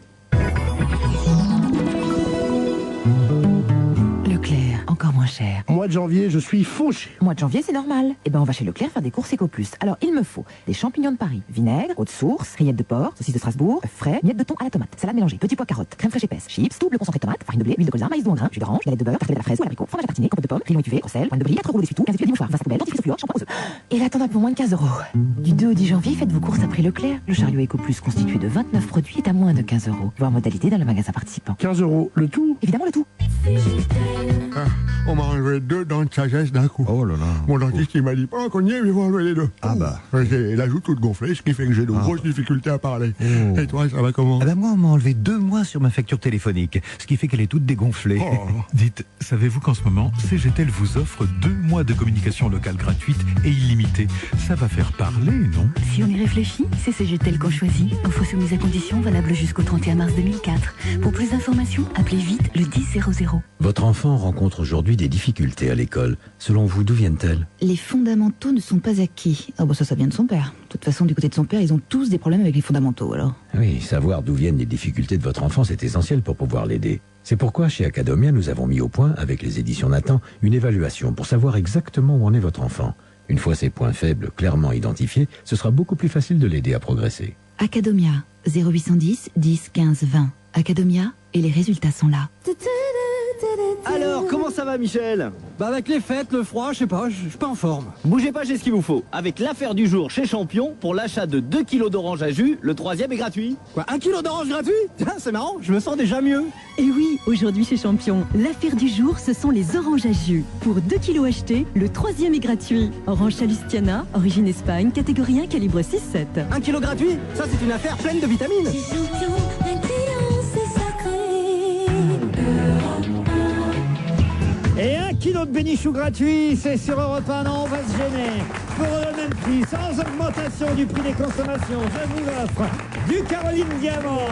Leclerc, encore moins cher. Mois de janvier, je suis fauché. Mois de janvier, c'est normal. Eh ben, on va chez Leclerc faire des courses Eco Plus. Alors, il me faut des champignons de Paris, vinaigre, eau de source, rillettes de porc, saucisses de Strasbourg, œufs frais, miettes de thon à la tomate, salade mélangée, petits pois carottes, crème fraîche épaisse, chips, double concentré de tomate, farine de blé, huile de colza, maïs doux en grains, jus d'orange, galette de beurre, tartelette à la fraise ou à l'abricot, fromage à tartiner, compote de pommes, grillon étuvé, sel, pointe de brie, 4 rouleaux d'essuie-tout, 15 études mouchoirs, 20 poubelles, dentifrice fluor, shampoing aux œufs. Et là, t'en as pour moins de 15 euros. Du 2 au 10 janvier, faites vos courses à prix Leclerc. Le chariot Eco Plus constitué de 29 produits est à moins de 15 euros. Voir modalité dans le magasin participant. 15 euros, le tout? Évidemment, le tout. Ah, on m'a enlevé 2 dents de sagesse d'un coup. Oh là là. Mon dentiste, il m'a dit, pas un cogné, mais il va enlever les 2. Ah bah. J'ai la joue toute gonflée, ce qui fait que j'ai de grosses difficultés à parler. Oh. Et toi, ça va comment? Ah bah moi, on m'a enlevé 2 mois sur ma facture téléphonique, ce qui fait qu'elle est toute dégonflée. Oh. Dites, savez-vous qu'en ce moment, CGTEL vous offre 2 mois de communication locale gratuite et illimitée. Ça va faire parler, non? Si on y réfléchit, c'est CGTEL qu'on choisit. Offre soumise à conditions, valable jusqu'au 31 mars 2004. Pour plus d'informations, appelez vite le 1000. Votre enfant rencontre aujourd'hui des difficultés à l'école. Selon vous, d'où viennent-elles? Les fondamentaux ne sont pas acquis. Ah bon, ça vient de son père. De toute façon, du côté de son père, ils ont tous des problèmes avec les fondamentaux, alors. Oui, savoir d'où viennent les difficultés de votre enfant, c'est essentiel pour pouvoir l'aider. C'est pourquoi, chez Academia, nous avons mis au point, avec les éditions Nathan, une évaluation pour savoir exactement où en est votre enfant. Une fois ses points faibles clairement identifiés, ce sera beaucoup plus facile de l'aider à progresser. Academia, 0810 10 15 20. Academia, et les résultats sont là. Alors, comment ça va, Michel? Bah avec les fêtes, le froid, je sais pas, je suis pas en forme. Bougez pas, j'ai ce qu'il vous faut. Avec l'affaire du jour chez Champion, pour l'achat de 2 kilos d'orange à jus, le 3e est gratuit. Quoi, 1 kilo d'orange gratuit? Tiens, c'est marrant, je me sens déjà mieux. Et oui, aujourd'hui chez Champion, l'affaire du jour, ce sont les oranges à jus. Pour 2 kilos achetés, le 3e est gratuit. Orange Salustiana, origine Espagne, catégorie 1, calibre 6,7. 1 kilo gratuit? Ça, c'est une affaire pleine de vitamines. Et 1 kilo de bénichou gratuit, c'est sur Europe 1, non, on va se gêner. Pour le même prix, sans augmentation du prix des consommations, je vous offre du Caroline Diamant,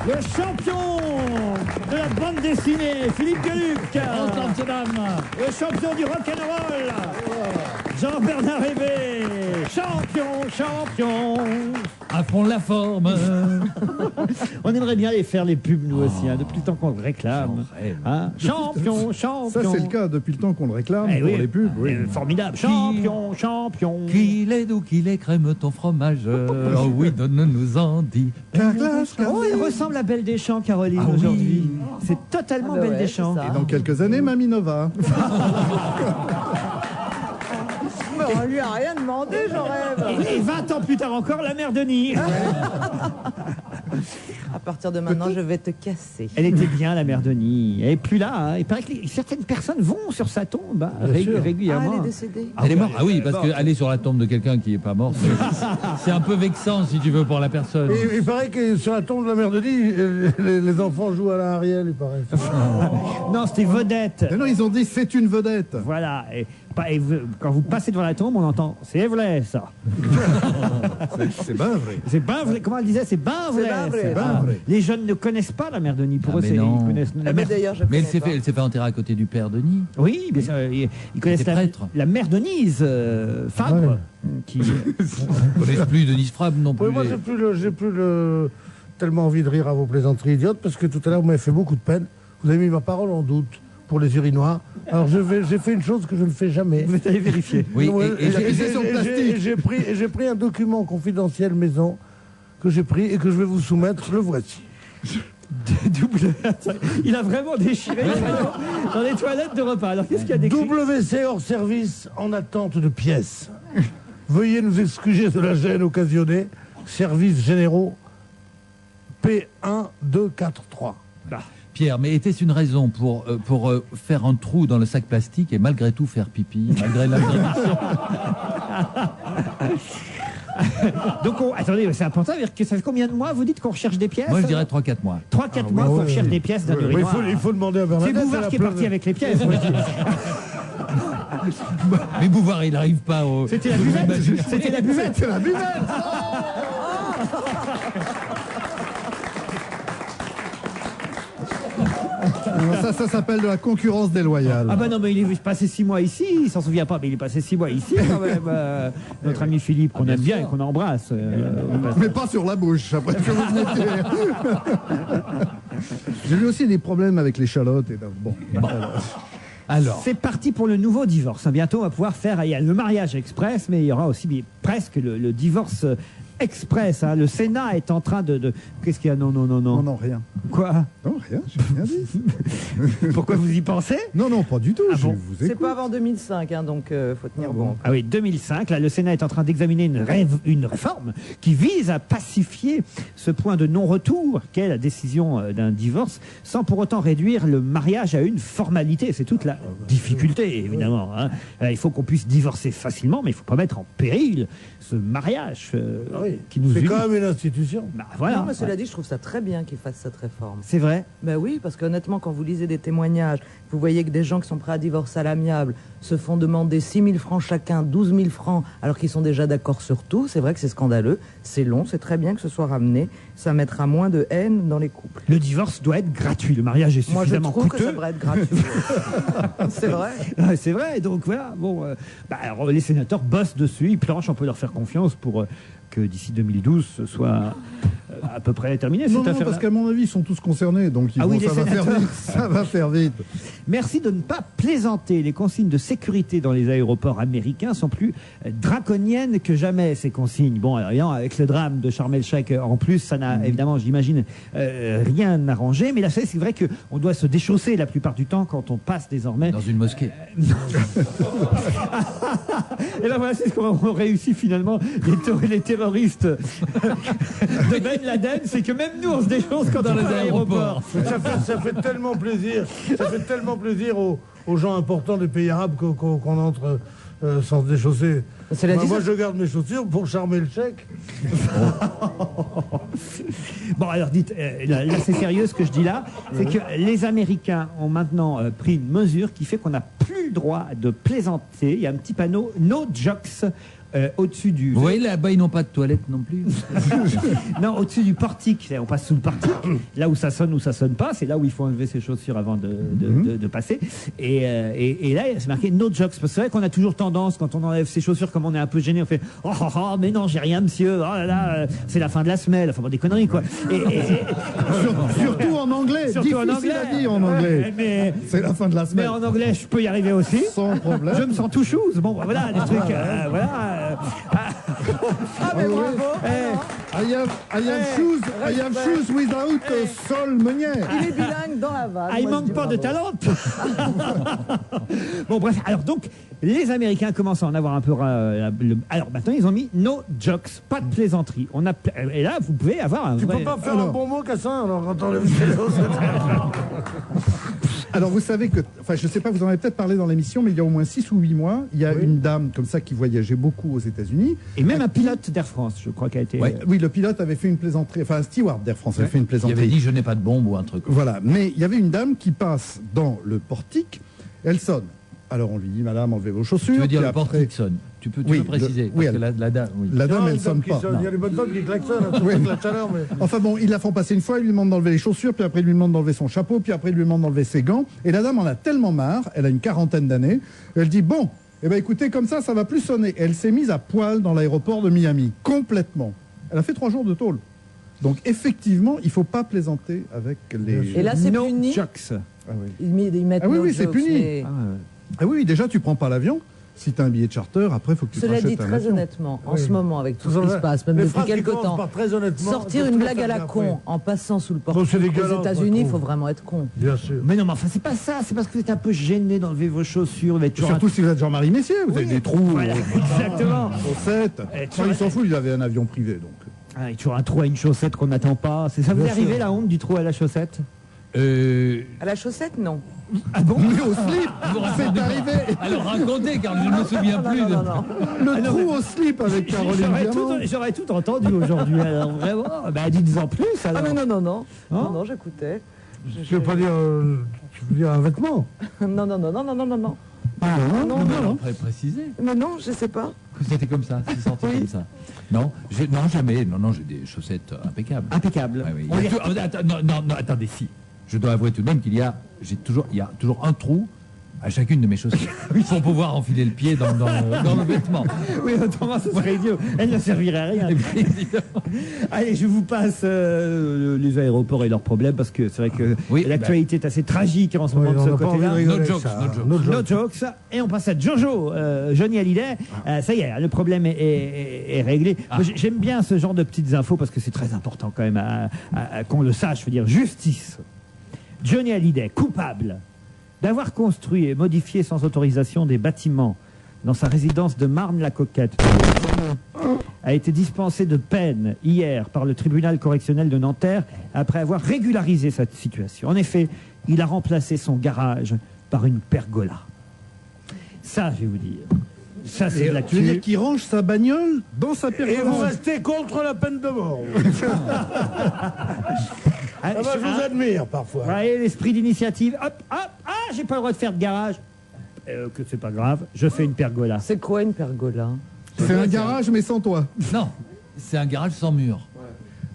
le champion de la bande dessinée, Philippe Gueluc, le champion du rock'n'roll, Jean-Bernard Hébé, champion. À fond la forme. On aimerait bien les faire les pubs, nous aussi, hein, depuis le temps qu'on le réclame. Hein, champion. Ça, c'est le cas depuis le temps qu'on le réclame Eh pour oui, les pubs. Oui. Formidable. Champion. Qu'il est doux, qu'il est crème ton fromage. Oh oui, donne-nous-en dit. Oh, elle ressemble à Belle Deschamps, Caroline, Ah oui. aujourd'hui. C'est totalement Belle Deschamps. Et dans quelques années, Mamie Nova. Mais on lui a rien demandé, j'en rêve. Et 20 ans plus tard encore, la mère Denis. À partir de maintenant, je vais te casser. Elle était bien, la mère Denis. Elle est plus là. Hein. Il paraît que certaines personnes vont sur sa tombe hein, régulièrement. Ah, elle est décédée. Elle est morte. Ah oui, parce qu'aller sur la tombe de quelqu'un qui n'est pas mort, c'est un peu vexant si tu veux pour la personne. Et il paraît que sur la tombe de la mère de Denis, les enfants jouent à la Ariel, il paraît. Non, c'était vedette. Mais non, ils ont dit c'est une vedette. Voilà. Et quand vous passez devant la tombe, on entend c'est vrai ça. C'est bien vrai. C'est bien vrai. Comment elle disait? C'est bien vrai. C'est bien vrai. Les jeunes ne connaissent pas la mère Denis. Pour eux, mais c'est non. ils connaissent la Mais mère. d'ailleurs, je Mais elle connais s'est fait enterrer à côté du père Denis. Oui, bien sûr, ils connaissent était prêtre. la mère Denise Fabre. Qui... On ne connaît plus Denise Fabre non plus. Oui, moi, j'ai plus tellement envie de rire à vos plaisanteries idiotes parce que tout à l'heure, vous m'avez fait beaucoup de peine. Vous avez mis ma parole en doute pour les urinoirs. Alors, j'ai fait une chose que je ne fais jamais. Vous allez vérifier. Oui, j'ai pris un document confidentiel maison que j'ai pris et que je vais vous soumettre. Le voici. Double. Il a vraiment déchiré dans les toilettes de repas. Alors qu'est-ce qu'il y a d'écrit? WC hors service en attente de pièces. Veuillez nous excuser de la gêne occasionnée. Services généraux P1243. Pierre, mais était-ce une raison pour faire un trou dans le sac plastique et malgré tout faire pipi, malgré l'interdiction? Donc, attendez, c'est important. Ça fait combien de mois vous dites qu'on recherche des pièces? Moi, je dirais 3-4 mois. 3-4 mois qu'on recherche des pièces d'un urinoir. Il faut demander à Bernadette. C'est Bouvard qui est parti avec les pièces. Moi, Mais Bouvard, il n'arrive pas au... C'était la buvette. C'était la buvette. C'est la buvette. Ça s'appelle de la concurrence déloyale. Ah bah non, mais il est passé 6 mois ici, il s'en souvient pas, mais il est passé 6 mois ici quand même. Notre ami Philippe, qu'on aime bien et qu'on embrasse. Mais pas sur la bouche, après ce que vous venez de dire. J'ai eu aussi des problèmes avec l'échalote. Bon. Alors. C'est parti pour le nouveau divorce. Bientôt, on va pouvoir faire, il y a le mariage express, mais il y aura aussi presque le divorce express. Le Sénat est en train de... Qu'est-ce qu'il y a? Non, rien. Quoi? Non, rien, j'ai rien dit. Pourquoi vous y pensez? Non, pas du tout. Ah bon? C'est pas avant 2005, donc faut tenir bon. Ah oui, 2005. Là, le Sénat est en train d'examiner une réforme qui vise à pacifier ce point de non-retour qu'est la décision d'un divorce, sans pour autant réduire le mariage à une formalité. C'est toute la difficulté, évidemment. Il faut qu'on puisse divorcer facilement, mais il ne faut pas mettre en péril ce mariage qui nous C'est unit. quand même une institution. Voilà. Non, mais cela dit, je trouve ça très bien qu'ils fassent cette réforme. C'est vrai? Ben oui, parce qu'honnêtement, quand vous lisez des témoignages, vous voyez que des gens qui sont prêts à divorcer à l'amiable se font demander 6 000 francs chacun, 12 000 francs, alors qu'ils sont déjà d'accord sur tout. C'est vrai que c'est scandaleux, c'est long, c'est très bien que ce soit ramené. Ça mettra moins de haine dans les couples. Le divorce doit être gratuit. Le mariage est suffisamment Moi, je trouve coûteux. que ça devrait être gratuit. C'est vrai. C'est vrai. Donc voilà. Bon, alors, les sénateurs bossent dessus, ils planchent. On peut leur faire confiance pour que d'ici 2012, ce soit à peu près terminé. Non, parce qu'à mon avis, ils sont tous concernés, donc ça va faire vite. Ça va faire vite. Merci de ne pas plaisanter. Les consignes de sécurité dans les aéroports américains sont plus draconiennes que jamais, ces consignes. Bon, alors, évidemment, avec le drame de Sharm el-Sheikh en plus, ça n'a évidemment, j'imagine, rien arrangé. Mais là, c'est vrai qu'on doit se déchausser la plupart du temps quand on passe désormais... Dans une mosquée. Et là, voilà, c'est ce qu'on réussit finalement, les terroristes de Ben Laden, c'est que même nous, on se déchausse quand on est dans l'aéroport. Ça fait tellement plaisir. Ça fait tellement plaisir aux gens importants des pays arabes qu'on entre sans se déchausser. Moi, je garde mes chaussures pour charmer le chèque. Bon, alors dites, là c'est sérieux ce que je dis là, c'est que les Américains ont maintenant pris une mesure qui fait qu'on n'a plus le droit de plaisanter. Il y a un petit panneau « No jokes » au-dessus du... Vous voyez, là-bas, ils n'ont pas de toilette non plus. Non, au-dessus du portique. On passe sous le portique. Là où ça sonne pas, c'est là où il faut enlever ses chaussures avant de passer. Et là, c'est marqué no jokes. Parce que c'est vrai qu'on a toujours tendance, quand on enlève ses chaussures, comme on est un peu gêné, on fait oh, mais non, j'ai rien, monsieur. Oh là là, c'est la fin de la semelle. Enfin, bon, des conneries, quoi. Surtout en anglais. Surtout en anglais. À dire en anglais. Mais c'est la fin de la semaine. Mais en anglais, je peux y arriver aussi. Sans problème. Je me sens tout chouse. Bon, voilà, des trucs. Voilà. Ah, mais bravo! I have shoes without sol meunière. Il est bilingue dans la vanne. Il manque pas de talent. Bon, bref, alors donc, les Américains commencent à en avoir un peu... alors maintenant, ils ont mis no jokes, pas de plaisanterie. Et là, vous pouvez avoir un Tu vrai... peux pas faire un bon mot, Cassin, alors quand on lève ses choses. Alors vous savez que, enfin je sais pas, vous en avez peut-être parlé dans l'émission, mais il y a au moins 6 ou 8 mois, il y a une dame comme ça qui voyageait beaucoup aux États-Unis. Et même un pilote d'Air France, je crois, qui a été... Oui, le pilote avait fait une plaisanterie, enfin un steward d'Air France avait fait une plaisanterie. Il avait dit je n'ai pas de bombe ou un truc. Voilà, mais il y avait une dame qui passe dans le portique, elle sonne. Alors on lui dit, madame, enlevez vos chaussures. Tu veux dire puis le portique sonne. Tu peux préciser. Parce que la dame, la dame, elle sonne pas. Il y a les bonnes femmes qui klaxonnent avec la chaleur. Mais... Enfin bon, ils la font passer une fois, ils lui demandent d'enlever les chaussures, puis après ils lui demandent d'enlever son chapeau, puis après ils lui demandent d'enlever ses gants. Et la dame en a tellement marre, elle a une quarantaine d'années, elle dit, bon, eh ben écoutez, comme ça va plus sonner. Et elle s'est mise à poil dans l'aéroport de Miami, complètement. Elle a fait 3 jours de tôle. Donc effectivement, il ne faut pas plaisanter avec les... Et là, c'est puni. Jokes. Ah oui. Ils mettent oui, c'est jokes, puni. mais... Ah oui, déjà, tu prends pas l'avion. Si tu as un billet de charter, après, il faut que tu Cela t'achètes dit, un très avion. honnêtement, en ce moment, avec tout ce qui se passe, même depuis quelques temps, sortir une blague à la con en passant sous le portique aux États-Unis, il faut vraiment être con. Bien sûr. Mais non, mais enfin, c'est pas ça. C'est parce que vous êtes un peu gêné d'enlever vos chaussures. Surtout si vous êtes Jean-Marie Messier, vous avez des trous. Voilà, exactement. Chaussettes. Il s'en fout, il avait un avion privé, donc. Ah, il y a toujours un trou à une chaussette qu'on n'attend pas. C'est ça vous est arrivé, la honte du trou à la chaussette? À la chaussette, non. Ah bon? Mais au slip, c'est arrivé. Alors racontez, car je ne me souviens plus. Le trou au slip avec Caroline Diamant. J'aurais tout entendu aujourd'hui. Alors vraiment, dites-en plus. Alors. Ah non, j'écoutais. Je veux pas dire, tu veux dire un vêtement? Non. Non, Alors, préciser. Mais non, je sais pas. C'était comme ça, c'est sorti comme ça. Non, jamais. Non, j'ai des chaussettes impeccables. Impeccable. Ouais, oui. Non, attendez, si. Je dois avouer tout de même qu'il y a toujours un trou à chacune de mes chaussettes pour pouvoir enfiler le pied dans le vêtement. Oui, autrement, ce serait idiot. Elle ne servirait à rien. Allez, je vous passe les aéroports et leurs problèmes, parce que c'est vrai que l'actualité est assez tragique en ce moment de ce côté-là. No jokes. Et on passe à Jojo, Johnny Hallyday. Ça y est, le problème est réglé. Moi, j'aime bien ce genre de petites infos, parce que c'est très important quand même qu'on le sache. Je veux dire, justice. Johnny Hallyday, coupable d'avoir construit et modifié sans autorisation des bâtiments dans sa résidence de Marne-la-Coquette, a été dispensé de peine hier par le tribunal correctionnel de Nanterre après avoir régularisé cette situation. En effet, il a remplacé son garage par une pergola. Ça, je vais vous dire. Ça, c'est de la Tu veux dire qu'il range sa bagnole dans sa pergola. Et vous restez contre la peine de mort. Je vous admire parfois. Vous voyez, l'esprit d'initiative. Hop, j'ai pas le droit de faire de garage. Que c'est pas grave, je fais une pergola. C'est quoi une pergola? C'est un garage mais sans toit. Non, c'est un garage sans mur.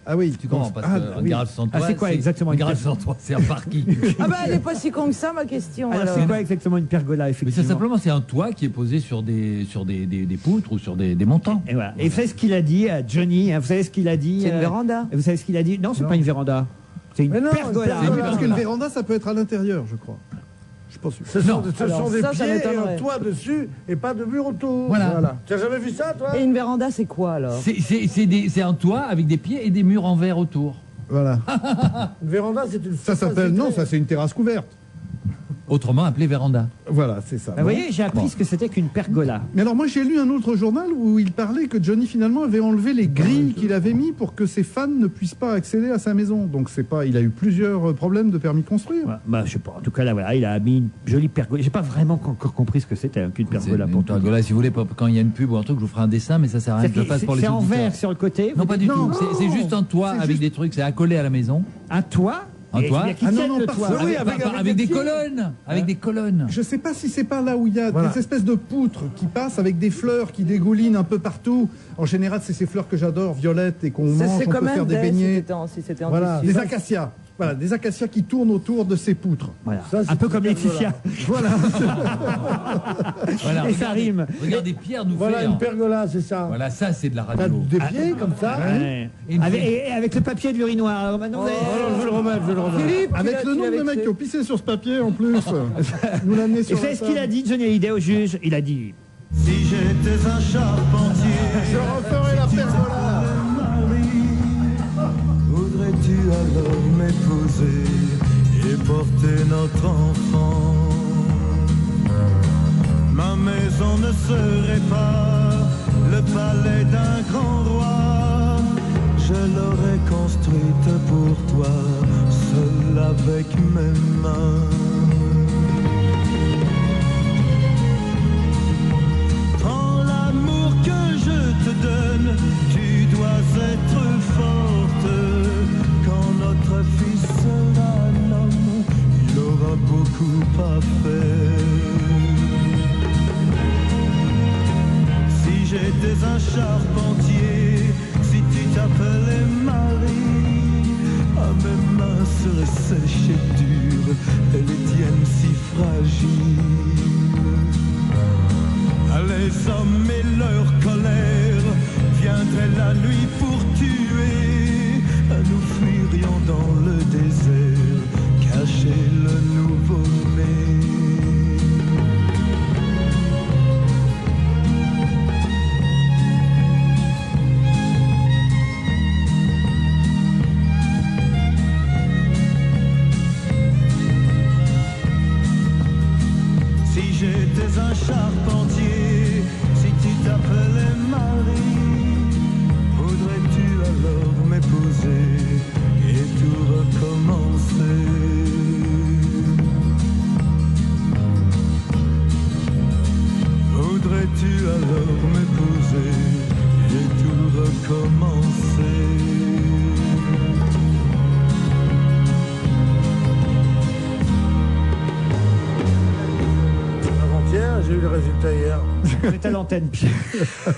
Ah oui, tu comprends, parce qu'un garage sans toit, c'est quoi exactement un garage sans toit? C'est un parking. Elle n'est pas si con que ça, ma question. Alors, c'est quoi exactement une pergola, effectivement? Mais c'est simplement, c'est un toit qui est posé sur des poutres ou sur des montants. Et voilà. Et vous savez ce qu'il a dit, Johnny? Vous savez ce qu'il a dit? C'est une véranda. Vous savez ce qu'il a dit? Non, c'est pas une véranda. C'est une pergola. Parce qu'une véranda, ça peut être à l'intérieur, je crois. Je suis pas sûr. Ce sont des pieds et un toit dessus et pas de mur autour. Voilà. Tu as jamais vu ça, toi? Et une véranda, c'est quoi alors? C'est un toit avec des pieds et des murs en verre autour. Voilà. Une véranda, c'est une... Ça s'appelle... Non, ça c'est une terrasse couverte. Autrement appelé véranda. Voilà, c'est ça. Vous voyez, j'ai appris ce que c'était qu'une pergola. Mais alors moi j'ai lu un autre journal où il parlait que Johnny finalement avait enlevé les grilles qu'il avait mis pour que ses fans ne puissent pas accéder à sa maison. Donc c'est pas, il a eu plusieurs problèmes de permis de construire. Ouais, bah je sais pas. En tout cas là voilà, il a mis une jolie pergola. J'ai pas vraiment encore compris ce que c'était qu'une pergola. Une pergola, si vous voulez, quand il y a une pub ou un truc, je vous ferai un dessin, mais ça sert à rien que je fasse pour les auditeurs. C'est en auditeurs. verre sur le côté? Non, pas du tout. C'est juste un toit avec des trucs, c'est accolé à la maison. Un toit? Un toit? Avec des colonnes. Avec des colonnes. Je sais pas si c'est par là où il y a des espèces de poutres qui passent avec des fleurs qui dégoulinent un peu partout. En général, c'est ces fleurs que j'adore, violettes, et qu'on mange, on peut faire des beignets. Voilà, des acacias. Voilà, des acacias qui tournent autour de ces poutres. Voilà. Ça, un peu comme Laetitia. Voilà. Voilà. Et ça rime. Regardez Pierre nous Voilà faire. une pergola, c'est ça. Voilà, ça c'est de la radio. Des pieds comme ça. Ouais. Avec le papier de l'urinoir. Alors maintenant, je vais le remettre, Philippe, avec le nom de mec qui a pissé sur ce papier en plus. Nous l'amener sur. Et c'est ce qu'il a dit, Johnny Hallyday, au juge. Il a dit: si j'étais un charpentier, je referais la pergola. Voudrais-tu alors m'épouser et porter notre enfant? Ma maison ne serait pas le palais d'un grand roi. Je l'aurais construite pour toi, seul avec mes mains. Prends l'amour que je te donne, tu dois être forte. Quand notre fils sera un homme, il aura beaucoup à faire. Si j'étais un charpentier, si tu t'appelais Marie, mes mains seraient sèches et dures, et les tiennes si fragiles. Les hommes et leur colère viendraient la nuit pour tuer. Nous fuirions dans le désert, cacher le nouveau-né. Si j'étais un charpentier, si tu t'appelais Marie, voudrais-tu alors m'épouser et tout recommencer? Voudrais-tu alors m'épouser et tout recommencer? Avant-hier, résultats hier. C'est à l'antenne, Pierre.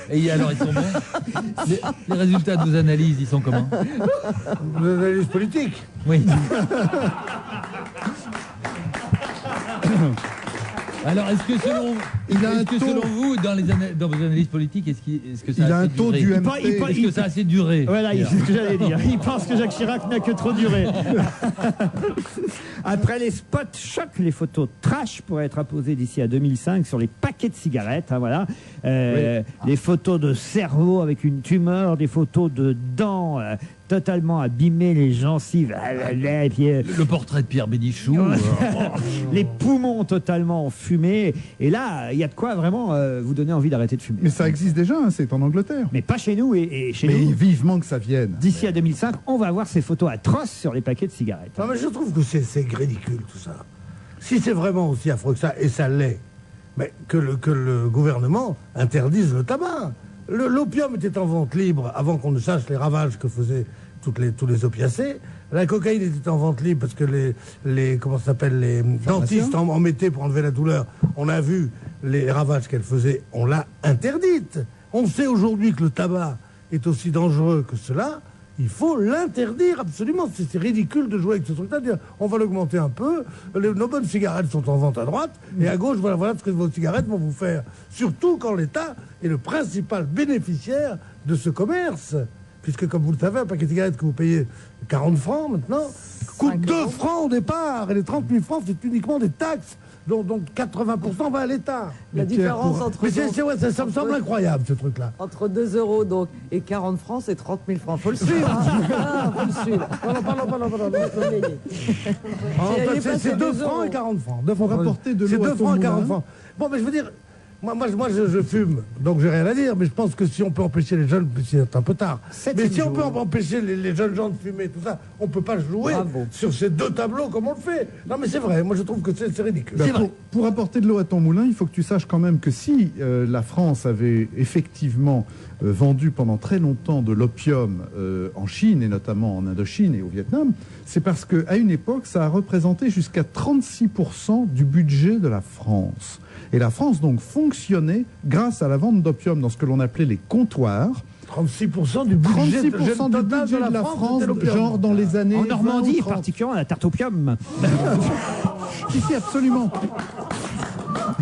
Et alors, ils sont bons les résultats de vos analyses, ils sont comment? Des analyses politiques. Oui. Alors, est-ce que selon vous, dans vos analyses politiques, est-ce que ça Il a a un assez taux duré? d'UMP. Est-ce que ça a assez duré? Voilà, c'est ce que j'allais dire. Il pense que Jacques Chirac n'a que trop duré. Après les spots chocs, les photos trash pourraient être apposées d'ici à 2005 sur les paquets de cigarettes. Hein, voilà. Les photos de cerveau avec une tumeur, des photos de dents totalement abîmées, les gencives, et puis, Le portrait de Pierre Bénichou. les poumons totalement fumés. Et là, il y a de quoi vraiment vous donner envie d'arrêter de fumer. Mais ça existe déjà, hein, c'est en Angleterre. Mais pas chez nous et chez Mais nous. vivement que ça vienne. D'ici à 2005, on va avoir ces photos atroces sur les paquets de cigarettes. Non, mais je trouve que c'est ridicule tout ça. Si c'est vraiment aussi affreux que ça, et ça l'est, mais que le gouvernement interdise le tabac. L'opium était en vente libre avant qu'on ne sache les ravages que faisaient tous les opiacés. La cocaïne était en vente libre parce que les dentistes en mettaient pour enlever la douleur. On a vu les ravages qu'elle faisait, on l'a interdite. On sait aujourd'hui que le tabac est aussi dangereux que cela. Il faut l'interdire absolument. C'est ridicule de jouer avec ce truc-là. Dire on va l'augmenter un peu. Nos bonnes cigarettes sont en vente à droite et à gauche. Voilà ce que vos cigarettes vont vous faire. Surtout quand l'État est le principal bénéficiaire de ce commerce. Puisque, comme vous le savez, un paquet de cigarettes que vous payez 40 francs maintenant coûte 2 francs au départ. Et les 30 000 francs, c'est uniquement des taxes. dont 80% va à l'État. La différence entre... Mais ça me semble incroyable, ce truc-là. Entre 2 euros donc, et 40 francs, c'est 30 000 francs. Faut le suivre, hein. Faut le suivre. C'est 2 francs et 40 francs. Rapporter de C'est l'eau à 2 ton francs et moulin. 40 francs. Bon, mais je veux dire, moi je fume, donc j'ai rien à dire, mais je pense que si on peut empêcher les jeunes, c'est un peu tard. Mais si on peut empêcher les jeunes gens de fumer, tout ça, on peut pas jouer sur ces deux tableaux comme on le fait. Non, mais c'est vrai, moi je trouve que c'est ridicule. Ben, pour apporter de l'eau à ton moulin, il faut que tu saches quand même que si la France avait effectivement vendu pendant très longtemps de l'opium en Chine, et notamment en Indochine et au Vietnam, c'est parce qu'à une époque, ça a représenté jusqu'à 36% du budget de la France. Et la France, donc, fonctionnait grâce à la vente d'opium dans ce que l'on appelait les comptoirs. 36% du budget, 36% du budget de la France, genre dans les années... En Normandie, 20 ou 30. particulièrement à la tarte opium. Si, absolument.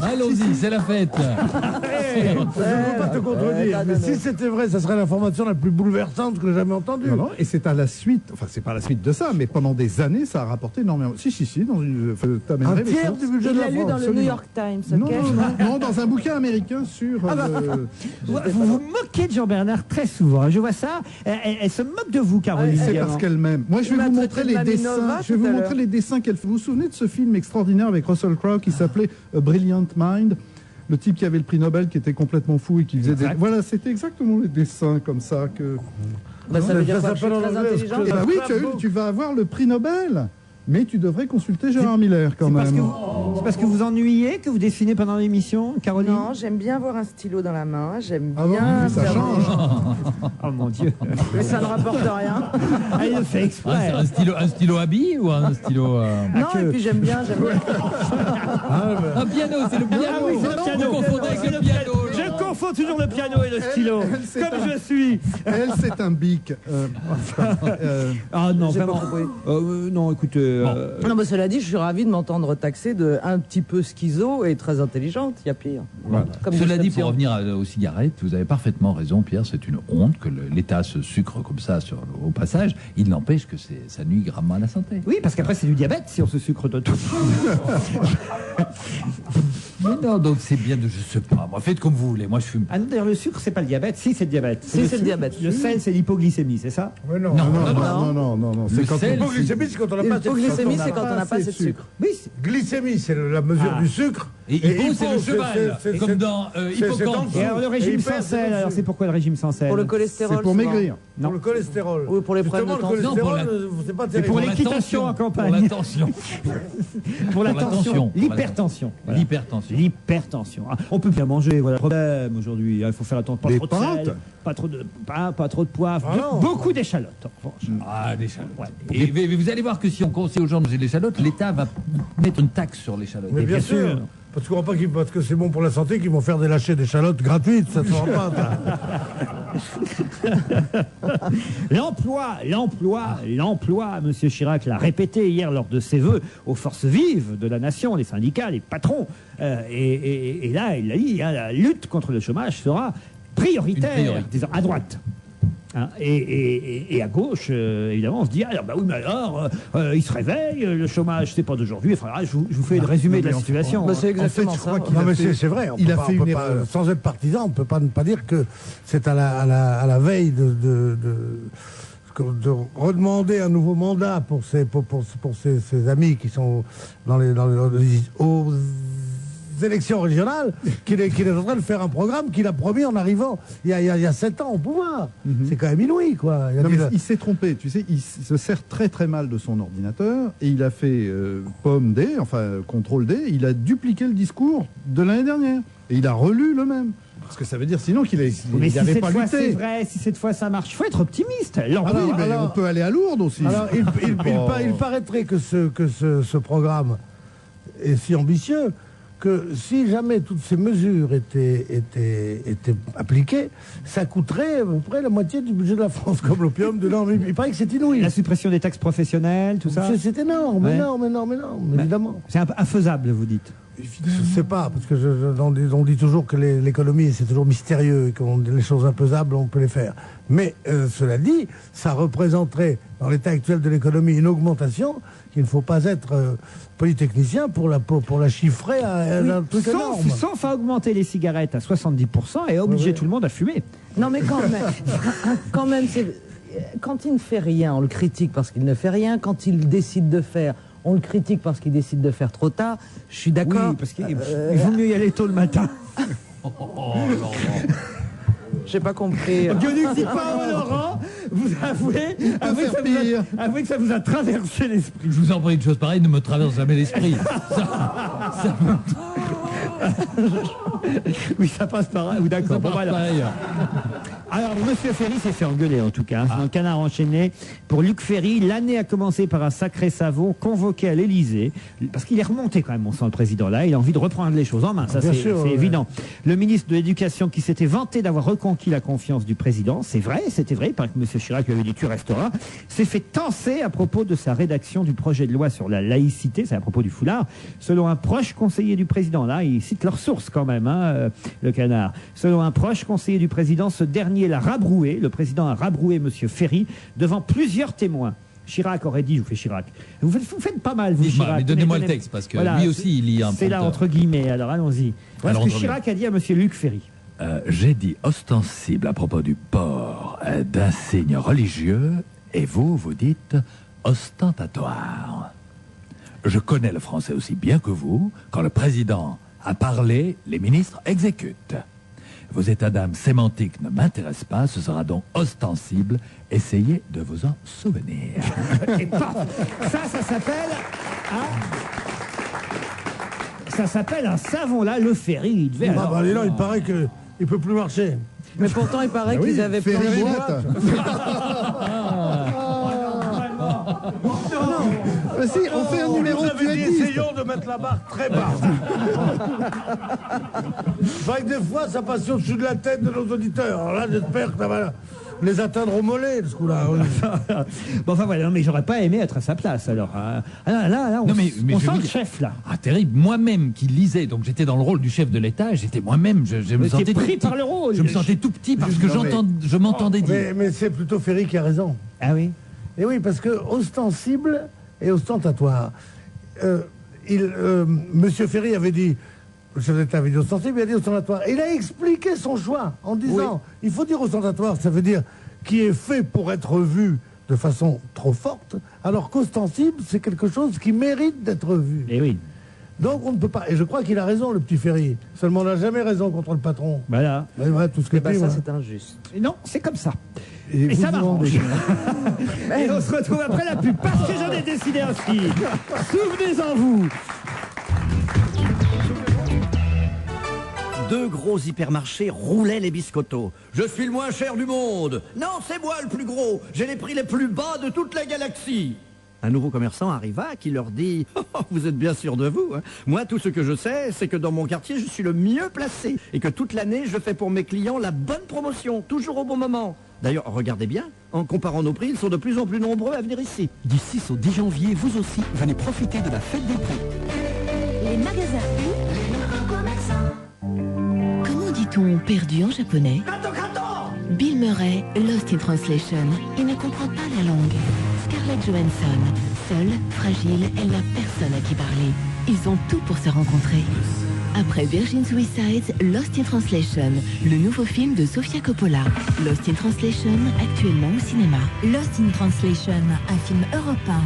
Allons-y, c'est la fête. Je ne veux pas te contredire, mais si c'était vrai, ça serait l'information la plus bouleversante que j'ai jamais entendue. Non, non, et c'est à la suite, enfin c'est pas à la suite de ça, mais pendant des années, ça a rapporté énormément. Si, dans une... Un tiers du budget de la France. Il l'a lu dans le New York Times, ok? Non, dans un bouquin américain sur... Vous vous moquez de Jean-Bernard très souvent. Je vois ça. Elle se moque de vous, Caroline. C'est Diamant. parce qu'elle m'aime. Moi, je vais vous montrer les dessins. Je vais vous montrer les dessins qu'elle fait. Vous vous souvenez de ce film extraordinaire avec Russell Crowe qui s'appelait A Brilliant Mind? Le type qui avait le prix Nobel, qui était complètement fou et qui faisait des... Voilà, c'était exactement les dessins comme ça que... Bah, ça veut dire quoi, que je suis s'appelle en très anglais, intelligent. Eh ben oui, tu vas avoir le prix Nobel. Mais tu devrais consulter Gérard Miller quand même. C'est parce que vous ennuyez que vous dessinez pendant l'émission, Caroline? Non, j'aime bien avoir un stylo dans la main. J'aime Ah bon, bien. ça change. Oh mon Dieu. Mais ça ne rapporte rien. Ah, il le fait exprès. Un stylo à billes ou un stylo... Non, et puis j'aime bien. Un piano, c'est le piano. Ah oui, c'est le piano. Vous confondez avec le piano. Je confonds toujours le piano et le stylo. Comme je suis. Elle, c'est un bic. Ah non, J'ai pas vraiment. compris. Non, écoutez. Non, mais cela dit, je suis ravi de m'entendre taxer de un petit peu schizo et très intelligente. Il y a pire. Voilà. Comme Cela dit, description. pour revenir aux cigarettes, vous avez parfaitement raison, Pierre, c'est une honte que l'État se sucre comme ça au passage. Il n'empêche que ça nuit gravement à la santé. Oui, parce qu'après, c'est du diabète si on se sucre de tout. Mais non, donc c'est bien de, je sais pas, moi, faites comme vous voulez, moi je fume. Ah non, d'ailleurs, le sucre, c'est pas le diabète. Si, c'est le diabète. Si, c'est le diabète. Le sel, c'est l'hypoglycémie, c'est ça? Mais non. Non. Le sel, L'hypoglycémie, c'est quand on n'a pas L'hypoglycémie, c'est quand on n'a pas assez de sucre. Oui. Glycémie, c'est la mesure du sucre. Et hypo, c'est le cheval, c'est- comme dans c'est Hippocampe. en dessous. Et alors, le régime Et sans hyper, sel, c'est alors dessus. c'est pourquoi le régime sans sel? Pour le cholestérol. C'est pour souvent. maigrir. Non. Pour le cholestérol. Oui, pour les problèmes Justement, de le tension. cholestérol, c'est pas C'est terrible. pour la l'équitation en tension, campagne. Pour la tension. Pour la Pour la tension. tension. L'hypertension. Voilà. L'hypertension. L'hypertension. Ah, on peut bien manger, voilà. Problème aujourd'hui. Il faut faire attention. Pas Des trop de sel, pâtes. pas trop de pain, pas trop de poivre. Ah non. Beaucoup d'échalotes, en revanche. Ah, l'échalote. Ouais. Et vous allez voir que si on conseille aux gens de manger l'échalote, l'État va mettre une taxe sur l'échalote. Mais bien bien sûr. sûr. Parce qu'on croit pas parce que c'est bon pour la santé qu'ils vont faire des lâchers d'échalotes gratuites, ça ne se fera pas. L'emploi, Monsieur Chirac l'a répété hier lors de ses vœux aux forces vives de la nation, les syndicats, les patrons. Et là, il a dit, hein, la lutte contre le chômage sera prioritaire, disons, à droite. Hein, et à gauche, évidemment, on se dit, alors, bah oui, mais alors, il se réveille, le chômage, c'est pas d'aujourd'hui. Enfin, là, je vous fais le résumé de la situation. C'est exactement ça. Non, mais c'est vrai. Sans être partisan, on ne peut pas ne pas dire que c'est à la veille de redemander un nouveau mandat pour ses amis qui sont aux élections régionales, qu'il est en train de faire un programme qu'il a promis en arrivant il y a 7 ans au pouvoir. C'est quand même inouï, quoi. Il s'est trompé, tu sais, il se sert très très mal de son ordinateur et il a fait pomme D, enfin contrôle D, il a dupliqué le discours de l'année dernière et il a relu le même. Parce que ça veut dire sinon qu'il n'avait pas lutté. C'est vrai, si cette fois ça marche, il faut être optimiste. On peut aller à Lourdes aussi. Alors, il paraîtrait que ce programme est si ambitieux que si jamais toutes ces mesures étaient appliquées, ça coûterait à peu près la moitié du budget de la France, comme l'opium. Il paraît que c'est inouï. La suppression des taxes professionnelles, tout ça. C'est énorme, ouais. énorme, évidemment. C'est infaisable, vous dites. Je ne sais pas, parce que on dit toujours que l'économie, c'est toujours mystérieux, et qu'on les choses infaisables, on peut les faire. Mais cela dit, ça représenterait, dans l'état actuel de l'économie, une augmentation qu'il ne faut pas être polytechnicien pour la chiffrer à un truc énorme. Sauf à augmenter les cigarettes à 70% et à obliger tout le monde à fumer. Non, mais quand même, quand il ne fait rien, on le critique parce qu'il ne fait rien. Quand il décide de faire, on le critique parce qu'il décide de faire trop tard. Je suis d'accord. Oui, parce qu'il vaut mieux y aller tôt le matin. J'ai pas compris. Gueuluc pas Laurent, vous avouez que ça vous a traversé l'esprit. Je vous en prie, une chose pareille ne me traverse jamais l'esprit. Oui, ça passe par là. D'accord. Bon, voilà. Alors, Monsieur Ferry s'est fait engueuler, en tout cas. Un canard enchaîné. Pour Luc Ferry, l'année a commencé par un sacré savon convoqué à l'Élysée. Parce qu'il est remonté, quand même, on sent le président là. Il a envie de reprendre les choses en main. Ça, c'est évident. Le ministre de l'Éducation, qui s'était vanté d'avoir reconquis la confiance du président, c'était vrai. Il paraît que M. Chirac lui avait dit tu resteras, s'est fait tancer à propos de sa rédaction du projet de loi sur la laïcité. C'est à propos du foulard. Selon un proche conseiller du président, là, il cite leur source quand même, hein, le canard. Selon un proche conseiller du président, ce dernier l'a rabroué, le président a rabroué M. Ferry devant plusieurs témoins. Chirac aurait dit, je vous fais Chirac, vous faites pas mal, vous, Chirac. Mais donnez-moi le texte, parce que voilà, lui aussi, il y a un c'est là, entre guillemets, alors allons-y. Voilà ce que Chirac a dit à M. Luc Ferry. J'ai dit ostensible à propos du port d'un signe religieux, et vous dites ostentatoire. Je connais le français aussi bien que vous. Quand le président a parlé, les ministres exécutent. Vos états d'âme sémantiques ne m'intéressent pas, ce sera donc ostensible. Essayez de vous en souvenir. Et paf, ça s'appelle... Ça s'appelle un savon, là, le Ferry. Il devait il paraît qu'il ne peut plus marcher. Mais pourtant, il paraît qu'ils avaient plein de boîtes. Si, on fait un numéro essayons de mettre la barre très bas. C'est vrai que des fois, ça passe au-dessus de la tête de nos auditeurs. Alors là, j'espère que ça va les atteindre au mollet, ce coup-là. Bon, enfin voilà, mais j'aurais pas aimé être à sa place, alors. Là, on sent le chef, là. Ah, terrible. Moi-même qui lisais, donc j'étais dans le rôle du chef de l'État, j'étais moi-même, je me sentais pris par le rôle. Je me sentais tout petit parce que je m'entendais dire. Mais c'est plutôt Ferry qui a raison. Ah oui? Et oui, parce que ostensible et ostentatoire. Monsieur Ferry avait dit, le chef d'État avait dit ostensible, il a dit ostentatoire. Et il a expliqué son choix en disant, il faut dire ostentatoire, ça veut dire qui est fait pour être vu de façon trop forte, alors qu'ostensible, c'est quelque chose qui mérite d'être vu. Et oui. Donc on ne peut pas, et je crois qu'il a raison, le petit Ferry. Seulement on n'a jamais raison contre le patron. Voilà. Tout ce que ça, c'est injuste. Et non, c'est comme ça. Et ça m'arrange. Et on se retrouve après la pub, parce que j'en ai décidé ainsi. Souvenez-en vous. Deux gros hypermarchés roulaient les biscottos. Je suis le moins cher du monde. Non, c'est moi le plus gros. J'ai les prix les plus bas de toute la galaxie. Un nouveau commerçant arriva qui leur dit « Oh, vous êtes bien sûr de vous, hein. Moi, tout ce que je sais, c'est que dans mon quartier, je suis le mieux placé et que toute l'année, je fais pour mes clients la bonne promotion, toujours au bon moment. D'ailleurs, regardez bien, en comparant nos prix, ils sont de plus en plus nombreux à venir ici. Du 6 au 10 janvier, vous aussi, venez profiter de la fête des prix. Les magasins U. Comment dit-on perdu en japonais? Bill Murray, Lost in Translation. Il ne comprend pas la langue. Scarlett Johansson, seule, fragile, elle n'a personne à qui parler. Ils ont tout pour se rencontrer. Après Virgin Suicides, Lost in Translation, le nouveau film de Sofia Coppola. Lost in Translation, actuellement au cinéma. Lost in Translation, un film européen.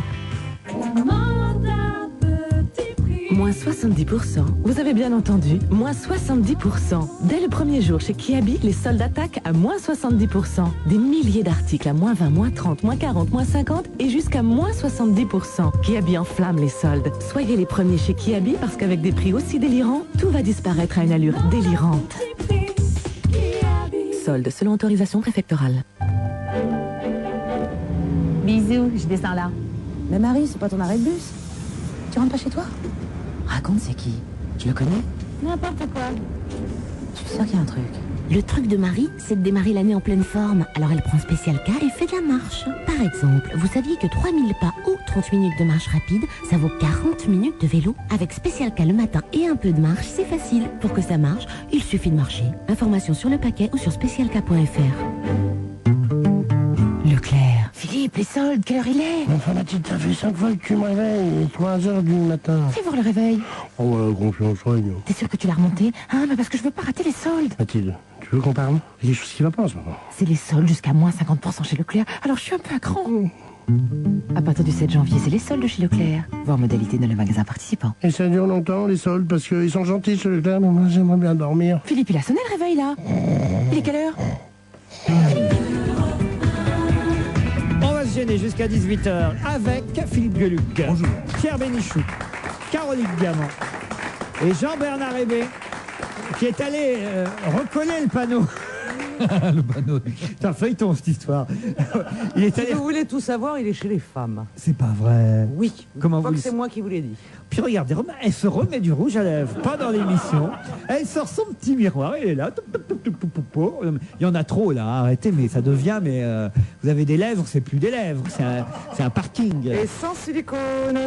Moins 70%. Vous avez bien entendu, moins 70%. Dès le premier jour chez Kiabi, les soldes attaquent à moins 70%. Des milliers d'articles à moins 20, moins 30, moins 40, moins 50 et jusqu'à moins 70%. Kiabi enflamme les soldes. Soyez les premiers chez Kiabi parce qu'avec des prix aussi délirants, tout va disparaître à une allure délirante. Soldes selon autorisation préfectorale. Bisous, je descends là. Mais Marie, c'est pas ton arrêt de bus. Tu rentres pas chez toi? Raconte, c'est qui? Tu le connais? N'importe quoi. Je suis sûre qu'il y a un truc. Le truc de Marie, c'est de démarrer l'année en pleine forme. Alors elle prend Special K et fait de la marche. Par exemple, vous saviez que 3000 pas ou 30 minutes de marche rapide, ça vaut 40 minutes de vélo? Avec Special K le matin et un peu de marche, c'est facile. Pour que ça marche, il suffit de marcher. Information sur le paquet ou sur specialk.fr. Leclerc. Philippe, les soldes, quelle heure il est? Enfin, Mathilde, ça fait 5 fois que tu me réveilles. 3h du matin. Fais voir le réveil. Oh, ouais, confiance, réunion. T'es sûr que tu l'as remonté? Ah, mais parce que je veux pas rater les soldes. Mathilde, tu veux qu'on parle? Il y a quelque chose qui va pas en ce moment. C'est les soldes jusqu'à moins 50% chez Leclerc, alors je suis un peu à cran. À partir du 7 janvier, c'est les soldes chez Leclerc. Voir modalité dans le magasin participant. Et ça dure longtemps, les soldes, parce qu'ils sont gentils chez Leclerc, mais moi j'aimerais bien dormir. Philippe, il a sonné le réveil là. Il est quelle heure? On va se gêner jusqu'à 18h avec Philippe Gueluc. Bonjour. Pierre Bénichou, Caroline Diamant et Jean-Bernard Hébé qui est allé recoller le panneau. Le panneau. C'est un feuilleton cette histoire. Il est allé... Si vous voulez tout savoir, il est chez les femmes. C'est pas vrai. Oui. Comment Faut vous que c'est moi qui vous l'ai dit. Puis regardez, elle se remet du rouge à lèvres pendant l'émission. Elle sort son petit miroir, elle est là. Il y en a trop là, arrêtez, mais ça devient, vous avez des lèvres, c'est plus des lèvres, c'est un parking. Et sans silicone,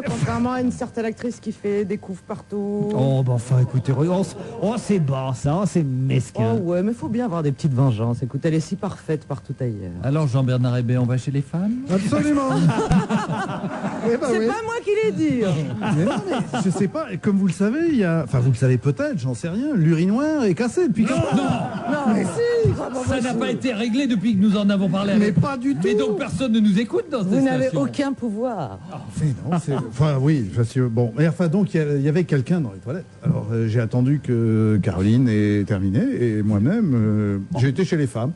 contrairement à une certaine actrice qui fait des couves partout. Oh, bah enfin, écoutez, c'est bas ça, c'est mesquin. Oh ouais, mais faut bien avoir des petites vengeances. Écoute, elle est si parfaite partout ailleurs. Alors Jean-Bernard Hébé, on va chez les femmes? Absolument. Eh ben C'est oui. pas moi qui l'ai dit. Mais non, mais je sais pas, comme vous le savez, il y a... Enfin, vous le savez peut-être, j'en sais rien, l'urinoir est cassé depuis... Non, mais si. Ça n'a pas été réglé depuis que nous en avons parlé. Mais pas du tout. Mais donc personne ne nous écoute dans cette Vous n'avez station. aucun pouvoir. Enfin, oui, parce que, bon, mais enfin, donc, il y avait quelqu'un dans les toilettes. Alors, j'ai attendu que Caroline ait terminé, et moi-même, j'ai été chez les femmes.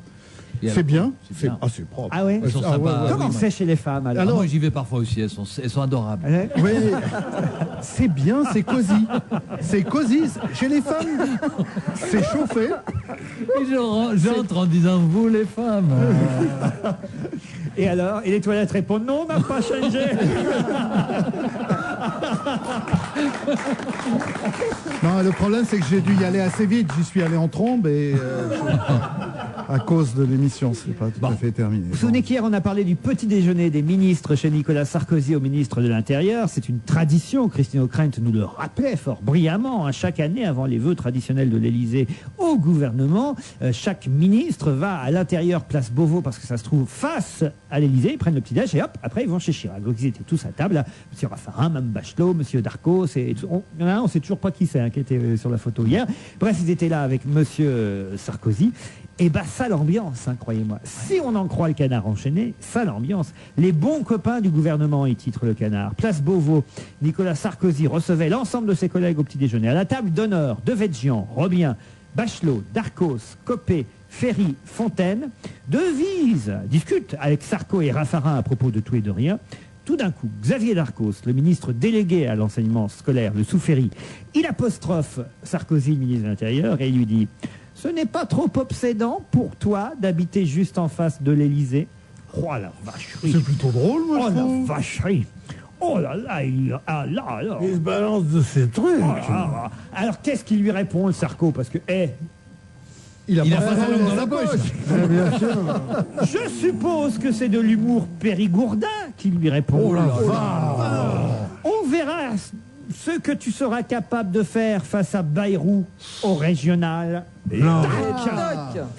C'est bien. C'est propre. Ah ouais, Elles sont sympas. Comment c'est chez les femmes alors? Alors moi j'y vais parfois aussi, elles sont adorables. Oui, c'est bien, c'est cosy. C'est cosy. Chez les femmes, c'est chauffé. Et j'entre en disant vous les femmes. Et alors? Et les toilettes répondent non, on n'a pas changé. Non, le problème, c'est que j'ai dû y aller assez vite. J'y suis allé en trombe et à cause de l'émission, c'est pas tout à fait terminé. Vous vous souvenez qu'hier, on a parlé du petit déjeuner des ministres chez Nicolas Sarkozy au ministre de l'Intérieur. C'est une tradition. Christine O'Krent nous le rappelait fort brillamment. Chaque année, avant les vœux traditionnels de l'Élysée au gouvernement, chaque ministre va à l'intérieur, place Beauvau, parce que ça se trouve face à l'Élysée. Ils prennent le petit déj et hop, après ils vont chez Chirac. Donc ils étaient tous à table. Là. Monsieur Raffarin, Mme Bachelot, Monsieur Darcos. Il y en a un, on sait toujours pas qui c'est, qui était sur la photo hier. Bref, ils étaient là avec Monsieur Sarkozy. Et bah ça l'ambiance, croyez-moi. Si on en croit le Canard enchaîné, ça l'ambiance. Les bons copains du gouvernement, y titre le Canard. Place Beauvau, Nicolas Sarkozy recevait l'ensemble de ses collègues au petit déjeuner. À la table d'honneur, Devedjian, Robien, Bachelot, Darcos, Copé, Ferry, Fontaine, Devise discute avec Sarko et Raffarin à propos de tout et de rien. Tout d'un coup, Xavier Darcos, le ministre délégué à l'enseignement scolaire, le sous-Ferry, il apostrophe Sarkozy, le ministre de l'Intérieur, et il lui dit: ce n'est pas trop obsédant pour toi d'habiter juste en face de l'Élysée? Oh la vacherie! C'est plutôt drôle, moi. Oh la vacherie! Oh là là, alors. Il se balance de ses trucs. Alors, qu'est-ce qu'il lui répond, le Sarko? Parce que, il a pas sa langue dans la poche. Bien sûr. Je suppose que c'est de l'humour périgourdin qui lui répond. Oh la On verra ce que tu seras capable de faire face à Bayrou au régional.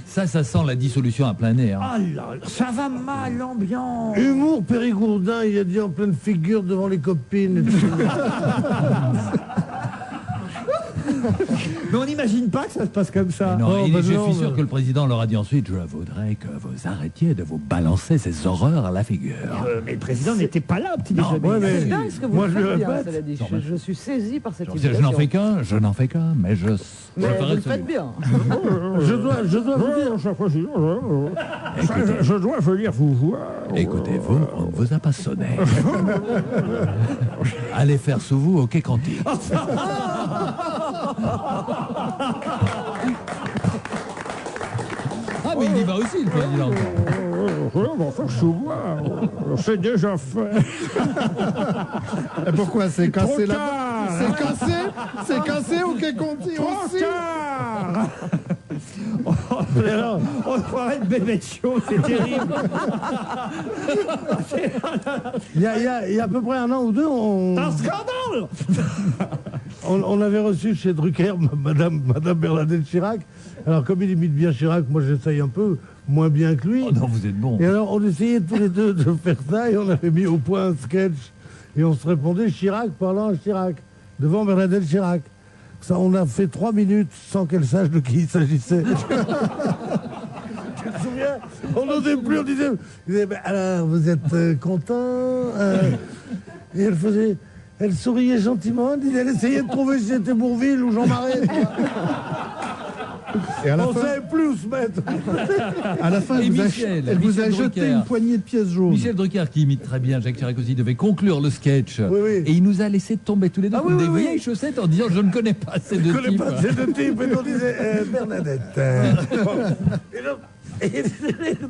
Ça sent la dissolution à plein nez. Hein. Ah là, ça va mal l'ambiance. Humour périgourdin, il a dit en pleine figure devant les copines. Et tout. Mais on n'imagine pas que ça se passe comme ça. Non, Oh, et bah je non, suis sûr mais- que le président leur a dit ensuite, je voudrais que vous arrêtiez de vous balancer ces horreurs à la figure. Mais le président n'était pas là au petit déjeuner. ouais, mais- C'est dingue ce que vous Moi, je faites lui bien, répète. cela dit. Je suis saisi par cette Je situation. n'en fais qu'un, mais je Mais ferai vous le celui. faites bien. Je dois vous dire. Je dois venir vous voir. Écoutez-vous, on ne vous a pas sonné. Allez faire sous vous au quai Canty. Ah, mais il y va aussi, le président. C'est déjà fait. Et pourquoi c'est cassé Trop là tard. C'est cassé ou qu'est Conti aussi? On croirait une bébête chaude, c'est terrible. Il y a à peu près un an ou deux, Un scandale. on avait reçu chez Drucker Madame Bernadette Chirac. Alors comme il imite bien Chirac, moi j'essaye un peu, moins bien que lui. Oh non, vous êtes bon. Et alors on essayait tous les deux de faire ça et on avait mis au point un sketch et on se répondait Chirac parlant à Chirac, devant Bernadette Chirac. Ça, on a fait 3 minutes sans qu'elle sache de qui il s'agissait. Tu te souviens? On n'osait plus, on disait ben, alors vous êtes content Et elle souriait gentiment, elle essayait de trouver si c'était Bourville ou Jean Marais. Et à la On fin, savait plus où se mettre. à la fin, Et elle vous a, Michel, elle vous a Michel jeté Drucker. une poignée de pièces jaunes. Michel Drucker, qui imite très bien Jacques Chirac aussi, devait conclure le sketch. Oui, oui. Et il nous a laissé tomber tous les deux Ah comme oui, des oui, vieilles oui. chaussettes en disant je ne connais pas ces Je deux connais types. pas ces deux types. Et on disait Bernadette. Et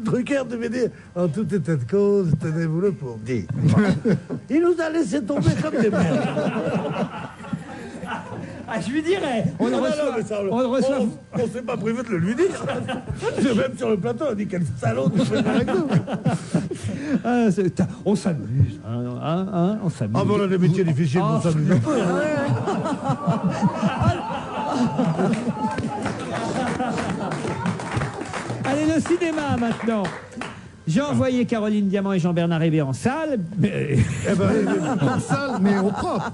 Drucker devait dire en tout état de cause, tenez-vous-le pour dire. Il nous a laissé tomber comme des merdes. Ah, je lui dirais. On Non, reçoit. mais ça, On reçoit. on s'est pas privé de le lui dire. Même sur le plateau, on dit quel salaud de faire avec nous. Ah, on s'amuse. On s'amuse. Ah bon, on a des métiers difficiles, on s'amuse un peu. Allez, le cinéma maintenant. J'ai envoyé Caroline Diamant et Jean-Bernard Hébé en salle. Mais... En salle, mais au propre.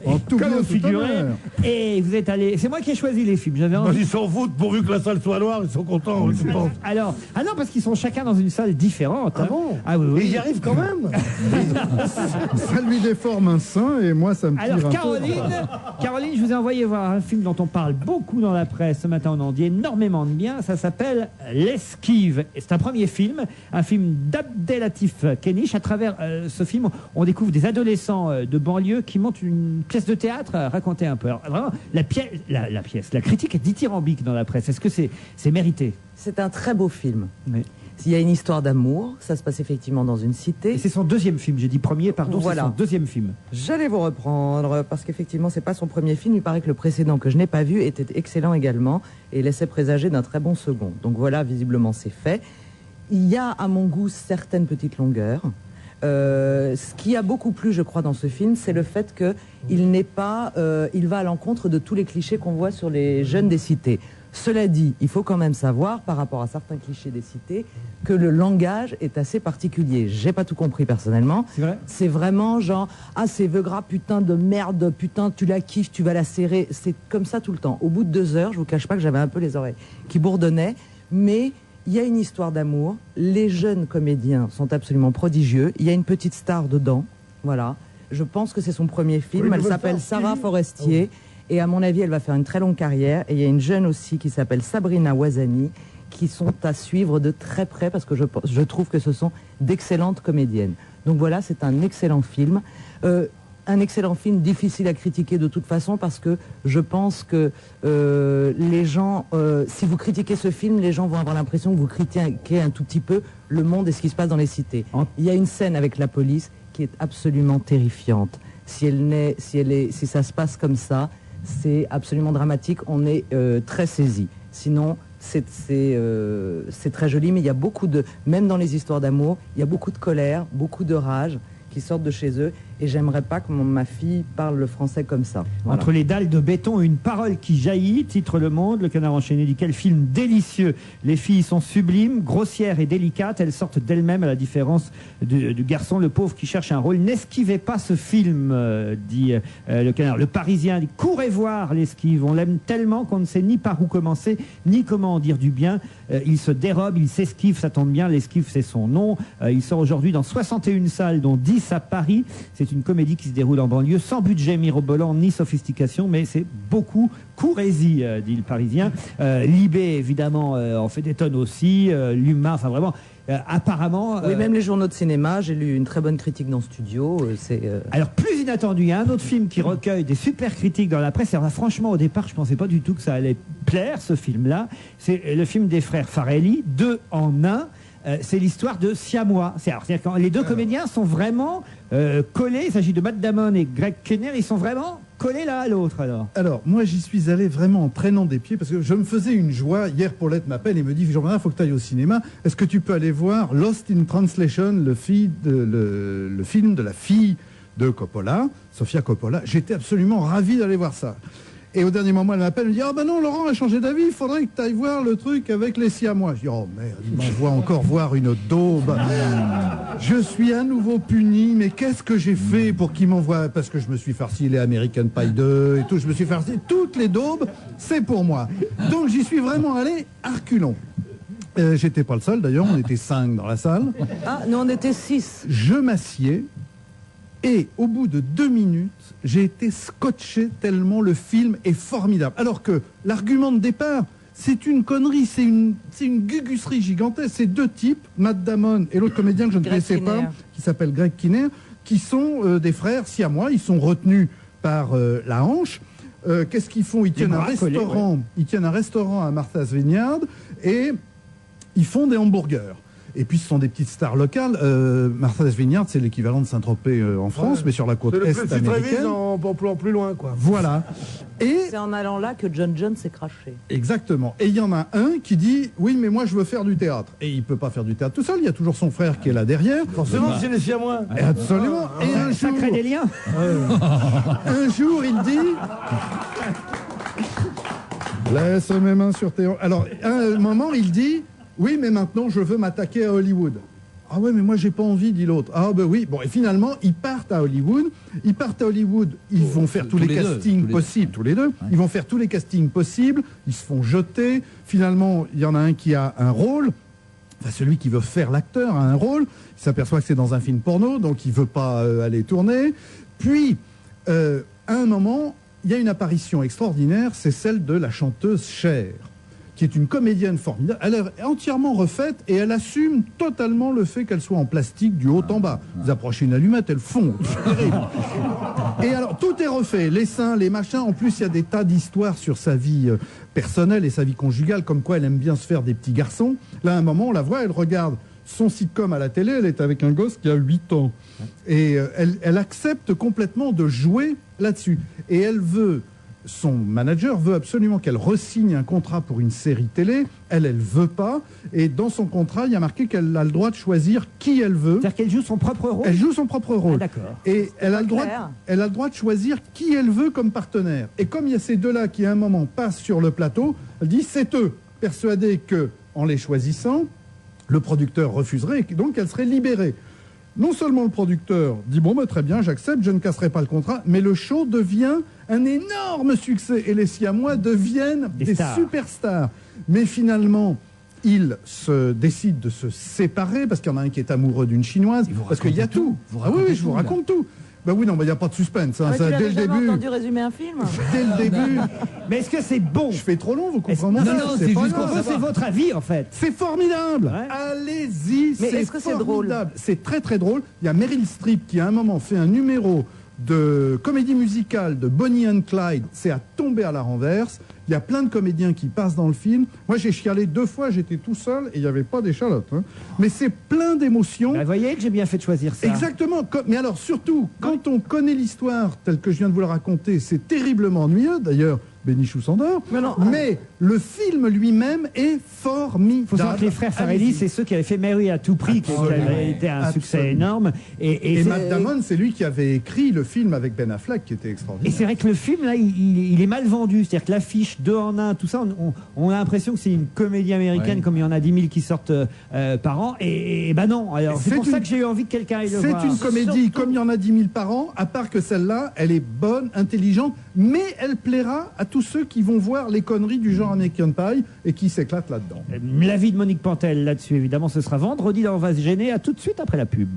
En tout Comme bien, vous tout figurez. honneur. Et vous êtes allé. C'est moi qui ai choisi les films. J'avais envie. Ils s'en foutent pourvu que la salle soit noire, ils sont contents, je pense. Alors, ah non, parce qu'ils sont chacun dans une salle différente. Ah hein. bon? Ah oui, oui. Et ils y arrivent quand même. Ça lui déforme un sein et moi ça me tire Alors un Caroline, je vous ai envoyé voir un film dont on parle beaucoup dans la presse ce matin, on en dit énormément de bien, ça s'appelle L'Esquive. Et c'est un premier film, un film d'Abdelatif Kechiche. À travers ce film, on découvre des adolescents de banlieue qui montent une pièce de théâtre. Racontez un peu. Alors, vraiment, la critique est dithyrambique dans la presse. Est-ce que c'est mérité? C'est un très beau film. Oui. Il y a une histoire d'amour, ça se passe effectivement dans une cité. Et c'est son deuxième film, j'ai dit premier, pardon, Voilà. c'est son deuxième film. J'allais vous reprendre parce qu'effectivement c'est pas son premier film. Il paraît que le précédent que je n'ai pas vu était excellent également et laissait présager d'un très bon second. Donc voilà, visiblement c'est fait. Il y a à mon goût certaines petites longueurs. Ce qui a beaucoup plu, je crois, dans ce film, c'est le fait que il va à l'encontre de tous les clichés qu'on voit sur les jeunes des cités. Cela dit, il faut quand même savoir, par rapport à certains clichés des cités, que le langage est assez particulier. J'ai pas tout compris personnellement. C'est vrai? C'est vraiment genre, ah c'est Veugras, putain de merde, putain tu la kiffes, tu vas la serrer. C'est comme ça tout le temps. Au bout de 2 heures, je vous cache pas que j'avais un peu les oreilles qui bourdonnaient, mais il y a une histoire d'amour. Les jeunes comédiens sont absolument prodigieux. Il y a une petite star dedans. Voilà. Je pense que c'est son premier film. Oui, Elle s'appelle Sarah Forestier. Et à mon avis, elle va faire une très longue carrière. Et il y a une jeune aussi qui s'appelle Sabrina Ouazani, qui sont à suivre de très près parce que je trouve que ce sont d'excellentes comédiennes. Donc voilà, c'est un excellent film. Un excellent film difficile à critiquer de toute façon parce que je pense que les gens, si vous critiquez ce film, les gens vont avoir l'impression que vous critiquez un tout petit peu le monde et ce qui se passe dans les cités. Il y a une scène avec la police qui est absolument terrifiante. Si ça se passe comme ça, c'est absolument dramatique. On est très saisi. Sinon, c'est très joli, mais il y a beaucoup même dans les histoires d'amour, il y a beaucoup de colère, beaucoup de rage qui sortent de chez eux. Et j'aimerais pas que ma fille parle le français comme ça. Voilà. Entre les dalles de béton, une parole qui jaillit, titre Le Monde. Le Canard enchaîné dit quel film délicieux. Les filles sont sublimes, grossières et délicates. Elles sortent d'elles-mêmes à la différence du garçon, le pauvre qui cherche un rôle. N'esquivez pas ce film, dit le Canard. Le Parisien dit courez voir l'esquive. On l'aime tellement qu'on ne sait ni par où commencer, ni comment en dire du bien. Il se dérobe, il s'esquive, ça tombe bien. L'esquive, c'est son nom. Il sort aujourd'hui dans 61 salles, dont 10 à Paris. C'est une comédie qui se déroule en banlieue, sans budget mirobolant ni sophistication, mais c'est beaucoup couraisie, dit le Parisien. Libé, évidemment, en fait des tonnes aussi. L'humain, enfin vraiment, apparemment... Oui, même les journaux de cinéma, j'ai lu une très bonne critique dans Studio. Alors, plus inattendu, il y a un autre film qui recueille des super critiques dans la presse. Alors, franchement, au départ, je ne pensais pas du tout que ça allait plaire, ce film-là. C'est le film des frères Farelli, 2 en 1. C'est l'histoire de Siamois. C'est-à-dire quand les deux comédiens sont vraiment collés. Il s'agit de Matt Damon et Greg Kinnear. Ils sont vraiment collés l'un à l'autre. Alors, moi, j'y suis allé vraiment en traînant des pieds parce que je me faisais une joie. Hier, Paulette m'appelle et me dit Jean-Bernard, il faut que tu ailles au cinéma. Est-ce que tu peux aller voir Lost in Translation, le film de la fille de Coppola, Sofia Coppola? J'étais absolument ravi d'aller voir ça. Et au dernier moment, elle m'appelle, elle me dit « Ah ben non, Laurent a changé d'avis, il faudrait que tu ailles voir le truc avec les Siamois. » Je dis « Oh merde, il m'envoie encore voir une daube. Je suis à nouveau puni, mais qu'est-ce que j'ai fait pour qu'il m'envoie ?» Parce que je me suis farci les American Pie 2 et tout, je me suis farci toutes les daubes, c'est pour moi. Donc j'y suis vraiment allé à reculons. J'étais pas le seul d'ailleurs, on était 5 dans la salle. Ah, nous on était 6. Je m'assieds. Et au bout de 2 minutes, j'ai été scotché tellement le film est formidable. Alors que l'argument de départ, c'est une connerie, c'est une gugusserie gigantesque. C'est 2 types, Matt Damon et l'autre comédien que je ne connaissais pas, qui s'appelle Greg Kinnear, qui sont des frères siamois. Ils sont retenus par la hanche. Qu'est-ce qu'ils font? Ils tiennent un restaurant. Ils tiennent un restaurant à Martha's Vineyard et ils font des hamburgers. Et puis ce sont des petites stars locales. Martha's Vineyard, c'est l'équivalent de Saint-Tropez en France, mais sur la côte est américaine. En plus loin, quoi. Voilà. Et c'est en allant là que John s'est craché. Exactement. Et il y en a un qui dit oui, mais moi je veux faire du théâtre. Et il peut pas faire du théâtre tout seul. Il y a toujours son frère qui est là derrière. Forcément, c'est les Siamois. Absolument. Et un jour, ça crée des liens. Un jour, il dit. Laisse mes mains sur tes. Alors, à un moment, il dit. Oui, mais maintenant, je veux m'attaquer à Hollywood. Ah ouais, mais moi, j'ai pas envie, dit l'autre. Ah ben oui. Bon, et finalement, ils partent à Hollywood. Ils vont faire tous les castings possibles, tous les deux. Ouais. Ils vont faire tous les castings possibles. Ils se font jeter. Finalement, il y en a un qui a un rôle. Enfin, celui qui veut faire l'acteur a un rôle. Il s'aperçoit que c'est dans un film porno, donc il veut pas aller tourner. Puis, à un moment, il y a une apparition extraordinaire, c'est celle de la chanteuse Cher, qui est une comédienne formidable. Elle est entièrement refaite et elle assume totalement le fait qu'elle soit en plastique du haut en bas. Vous approchez une allumette, elle fond. Et alors, tout est refait. Les seins, les machins. En plus, il y a des tas d'histoires sur sa vie personnelle et sa vie conjugale, comme quoi elle aime bien se faire des petits garçons. Là, à un moment, on la voit, elle regarde son sitcom à la télé, elle est avec un gosse qui a 8 ans. Et elle accepte complètement de jouer là-dessus. Et elle veut... Son manager veut absolument qu'elle re-signe un contrat pour une série télé. Elle veut pas. Et dans son contrat, il y a marqué qu'elle a le droit de choisir qui elle veut. C'est-à-dire qu'elle joue son propre rôle. Elle joue son propre rôle. Ah, d'accord. Et elle a le droit de choisir qui elle veut comme partenaire. Et comme il y a ces deux-là qui, à un moment, passent sur le plateau, elle dit c'est eux, persuadés que, en les choisissant, le producteur refuserait et donc elle serait libérée. Non seulement le producteur dit bon, bah, très bien, j'accepte, je ne casserai pas le contrat, mais le show devient un énorme succès et les Siamois deviennent des superstars. Mais finalement, ils se décident de se séparer parce qu'il y en a un qui est amoureux d'une Chinoise, parce qu'il y a tout. Ah oui, je vous raconte tout. Ben oui, non, il n'y a pas de suspense. Hein, ça, dès le début. Entendu résumer un film. Dès le début. Mais est-ce que c'est bon? Je fais trop long, vous comprenez? Non, c'est juste qu'on veut, c'est votre avis en fait. C'est formidable. Ouais. Allez-y, mais est-ce que c'est drôle? C'est très très drôle. Il y a Meryl Streep qui à un moment fait un numéro de comédie musicale de Bonnie and Clyde. C'est à tomber à la renverse. Il y a plein de comédiens qui passent dans le film. Moi, j'ai chialé 2 fois, j'étais tout seul et il n'y avait pas d'échalote. Hein. Mais c'est plein d'émotions. Vous voyez que j'ai bien fait de choisir ça. Exactement. Mais alors, surtout, quand on connaît l'histoire telle que je viens de vous la raconter, c'est terriblement ennuyeux. D'ailleurs, Bénichou s'endort. Mais le film lui-même est formidable. Il faut savoir que les frères Farelli, c'est ceux qui avaient fait Mary à tout prix, qui avait été un succès énorme. Et Matt Damon, c'est lui qui avait écrit le film avec Ben Affleck, qui était extraordinaire. Et c'est vrai que le film, là, il est mal vendu. C'est-à-dire que l'affiche 2 en 1, tout ça, on a l'impression que c'est une comédie américaine, comme il y en a 10 000 qui sortent par an. Et ben non. Alors, c'est pour ça que j'ai eu envie que quelqu'un aille le voir. C'est une comédie, comme il y en a 10 000 par an, à part que celle-là, elle est bonne, intelligente, mais elle plaira à tous ceux qui vont voir les conneries du genre American Pie et qui s'éclatent là-dedans. L'avis de Monique Pantel là-dessus, évidemment, ce sera vendredi dans On va se gêner. À tout de suite après la pub.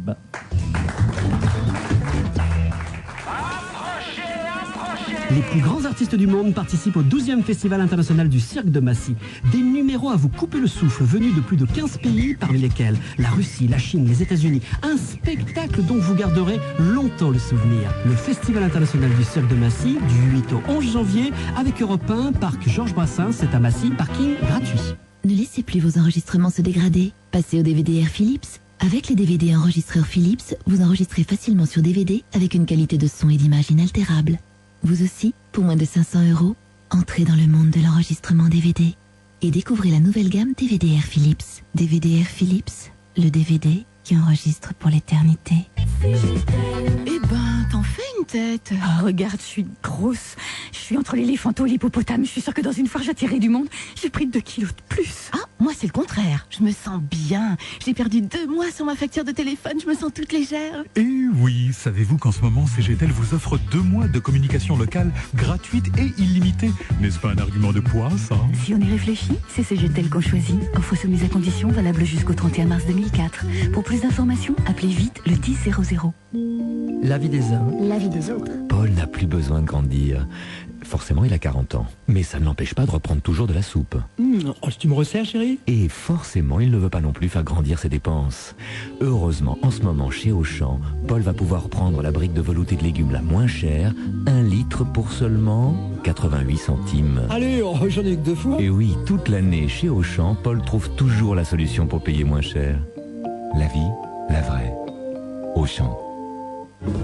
Les plus grands artistes du monde participent au 12e Festival international du cirque de Massy. Des numéros à vous couper le souffle venus de plus de 15 pays, parmi lesquels la Russie, la Chine, les États-Unis. Un spectacle dont vous garderez longtemps le souvenir. Le Festival international du cirque de Massy, du 8 au 11 janvier, avec Europe 1, Parc Georges Brassens, c'est à Massy, parking gratuit. Ne laissez plus vos enregistrements se dégrader. Passez au DVD Air Philips. Avec les DVD enregistreurs Philips, vous enregistrez facilement sur DVD avec une qualité de son et d'image inaltérable. Vous aussi, pour moins de 500 €, entrez dans le monde de l'enregistrement DVD et découvrez la nouvelle gamme DVD Air Philips. DVD Air Philips, le DVD qui enregistre pour l'éternité. Eh ben, t'en fais une tête. Oh, regarde, je suis grosse. Je suis entre l'éléphanto et l'hippopotame. Je suis sûre que dans une foire, j'attirerai du monde. J'ai pris 2 kilos de plus. Ah, moi, c'est le contraire. Je me sens bien. J'ai perdu 2 mois sur ma facture de téléphone. Je me sens toute légère. Et oui, savez-vous qu'en ce moment, CGTEL vous offre 2 mois de communication locale gratuite et illimitée. N'est-ce pas un argument de poids, ça? Si on y réfléchit, c'est CGTEL qu'on choisit. Offre soumise à condition, valable jusqu'au 31 mars 2004. Pour plus d'informations, appelez vite le 10 00. La vie des uns. La vie des autres. Paul n'a plus besoin de grandir. Forcément, il a 40 ans. Mais ça ne l'empêche pas de reprendre toujours de la soupe. Tu me resserres, chérie? Et forcément, il ne veut pas non plus faire grandir ses dépenses. Heureusement, en ce moment, chez Auchan, Paul va pouvoir prendre la brique de velouté de légumes la moins chère, 1 litre pour seulement 88 centimes. Allez, j'en ai que 2 fois. Et oui, toute l'année, chez Auchan, Paul trouve toujours la solution pour payer moins cher. La vie, la vraie. Auchan.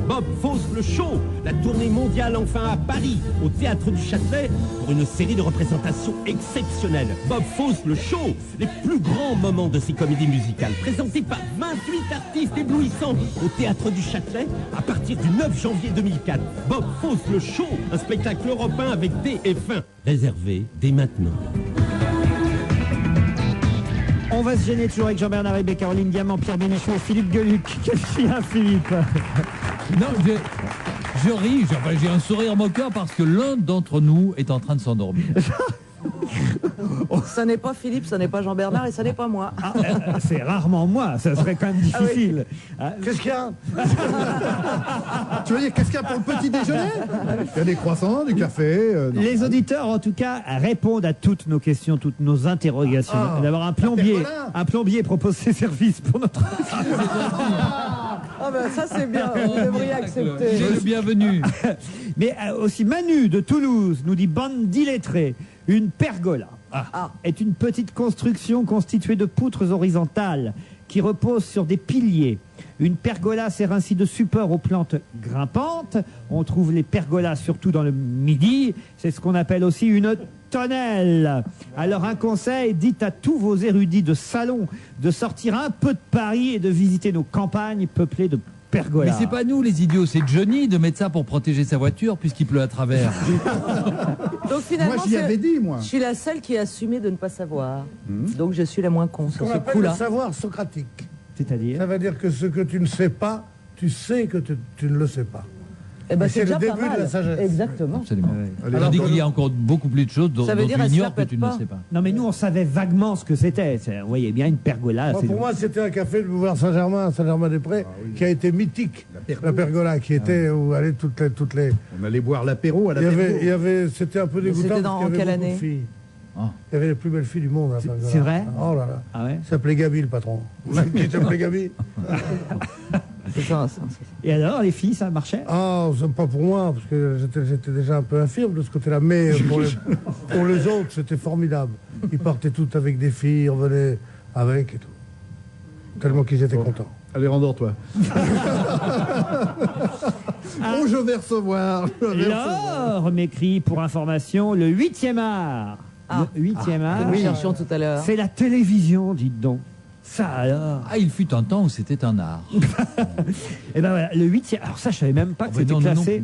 Bob Fosse le show, la tournée mondiale enfin à Paris, au Théâtre du Châtelet, pour une série de représentations exceptionnelles. Bob Fosse le show, les plus grands moments de ces comédies musicales, présentés par 28 artistes éblouissants au Théâtre du Châtelet, à partir du 9 janvier 2004. Bob Fosse le show, un spectacle européen avec TF1, réservé dès maintenant. On va se gêner toujours avec Jean-Bernard Hébé, Caroline Diamant, Pierre Bénichou et Philippe Gueluc. Qu'est-ce qu'il y a, Philippe? Non, je ris, j'ai un sourire moqueur parce que l'un d'entre nous est en train de s'endormir. Ça n'est pas Philippe, ça n'est pas Jean-Bernard et ça n'est pas moi. C'est rarement moi, ça serait quand même difficile. Qu'est-ce qu'il y a? Tu veux dire, qu'est-ce qu'il y a pour le petit déjeuner? Il y a des croissants, du café. Les auditeurs, en tout cas, répondent à toutes nos questions, toutes nos interrogations. D'abord, un plombier propose ses services pour notre... Ah ben ça c'est bien, vous devriez accepter. Il est le bienvenu. Mais aussi Manu de Toulouse nous dit bande d'illettrés. Une pergola est une petite construction constituée de poutres horizontales qui reposent sur des piliers. Une pergola sert ainsi de support aux plantes grimpantes. On trouve les pergolas surtout dans le Midi. C'est ce qu'on appelle aussi une tonnelle. Alors un conseil, dites à tous vos érudits de salon de sortir un peu de Paris et de visiter nos campagnes peuplées de pergolas. Mais c'est pas nous les idiots, c'est Johnny de mettre ça pour protéger sa voiture puisqu'il pleut à travers. Donc finalement, Moi, j'y avais dit, moi. Je suis la seule qui a assumé de ne pas savoir. Donc je suis la moins con Ce sur qu'on ce appelle coup-là. le savoir socratique. C'est-à-dire? Ça veut dire que ce que tu ne sais pas, tu sais que tu ne le sais pas. Eh ben, Et c'est le déjà pas début de mal. la sagesse. Exactement. Absolument. Alors, On dit qu'il y a encore beaucoup plus de choses dont Ça veut tu dire, elle se la ignores que pète tu pas. ne sais pas. Non mais nous on savait vaguement ce que c'était. Vous voyez bien une pergola. Moi, pour moi, c'était un café de boulevard Saint-Germain, à Saint-Germain-des-Prés, qui a été mythique. La pergola, qui était où allaient toutes les. On allait boire l'apéro à la Il y avait, c'était un peu Mais dégoûtant. c'était parce dans qu'il y avait quelle beaucoup de année filles. Il y avait les plus belles filles du monde. à la pergola. C'est vrai? Oh là là. Ah ouais. Il s'appelait Gabi, le patron. Qui s'appelait Gabi. Et alors, les filles, ça marchait? Ah, c'est pas pour moi, parce que j'étais déjà un peu infirme de ce côté-là, mais pour les autres, c'était formidable. Ils partaient tous avec des filles, revenaient avec et tout. Tellement qu'ils étaient contents. Allez, rendors-toi. Oh, je vais recevoir. Laure m'écrit pour information le 8e art. Le 8e art. Nous cherchions tout à l'heure. C'est la télévision, dites donc. Ça alors. Ah, il fut un temps où c'était un art. Et ben voilà, le 8e. Alors ça, je savais même pas que c'était classé.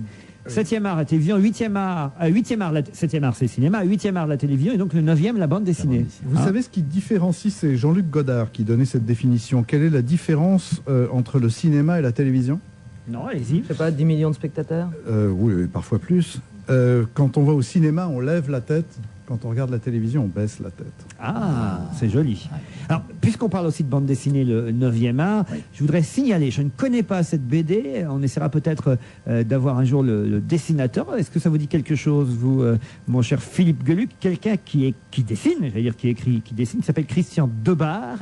7e art, la télévision, 8e art, 8e art, 7e art, c'est le cinéma, 8e art, la télévision, et donc le 9e, la bande dessinée. Vous savez ce qui différencie, c'est Jean-Luc Godard qui donnait cette définition. Quelle est la différence entre le cinéma et la télévision? Non, allez-y. Je sais pas, 10 millions de spectateurs? Oui, parfois plus. Quand on va au cinéma, on lève la tête. Quand on regarde la télévision, on baisse la tête. Ah, c'est joli. Alors, puisqu'on parle aussi de bande dessinée, le 9e art, je voudrais signaler, je ne connais pas cette BD, on essaiera peut-être d'avoir un jour le dessinateur. Est-ce que ça vous dit quelque chose, vous, mon cher Philippe Geluc, quelqu'un qui dessine, j'allais dire qui écrit, qui dessine, qui s'appelle Christian Debar,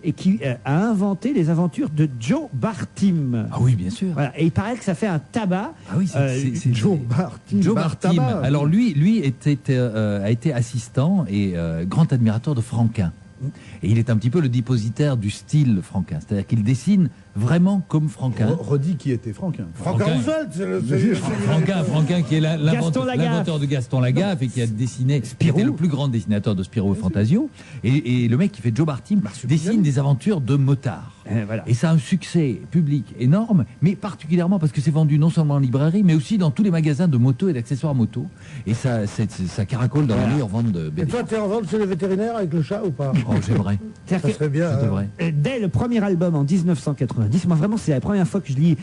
et qui a inventé les aventures de Joe Bartim. Ah oui, bien sûr. Voilà. Et il paraît que ça fait un tabac. Ah oui, c'est Joe Bartim. Joe Bartim. Alors lui a été assistant et grand admirateur de Franquin. Et il est un petit peu le dépositaire du style Franquin. C'est-à-dire qu'il dessine vraiment comme Franquin. Redis qui était Franquin. Franquin Roosevelt, c'est le... Franquin qui est l'inventeur de Gaston Lagaffe et qui a dessiné, qui était le plus grand dessinateur de Spirou et Fantasio. Et le mec qui fait Joe Bartim dessine des aventures de motards. Voilà. Et ça a un succès public énorme, mais particulièrement parce que c'est vendu non seulement en librairie, mais aussi dans tous les magasins de moto et d'accessoires moto. Et ça caracole dans les murs vente de BD. Et toi, t'es en vente chez le vétérinaire avec le chat ou pas? Oh, j'aimerais. Ça serait bien. Dès le premier album en 1990, moi vraiment c'est la première fois que je lis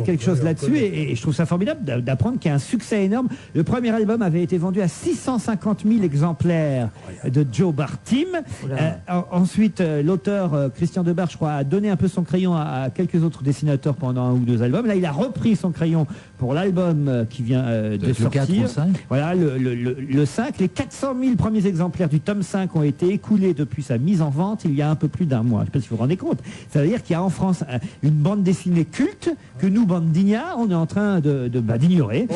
quelque chose là-dessus et je trouve ça formidable d'apprendre qu'il y a un succès énorme. Le premier album avait été vendu à 650 000 exemplaires de Joe Bartim. Ensuite, l'auteur Christian Debar, je crois, a donné un peu son crayon à quelques autres dessinateurs pendant un ou deux albums. Là, il a repris son crayon pour l'album qui vient de sortir. 4 ou 5. Voilà, le 5. Les 400 000 premiers exemplaires du tome 5 ont été écoulés depuis sa mise en vente il y a un peu plus d'un mois. Je ne sais pas si vous vous rendez compte. Ça veut dire qu'il y a en France une bande dessinée culte que nous, bande d'ignards, on est en train d'ignorer.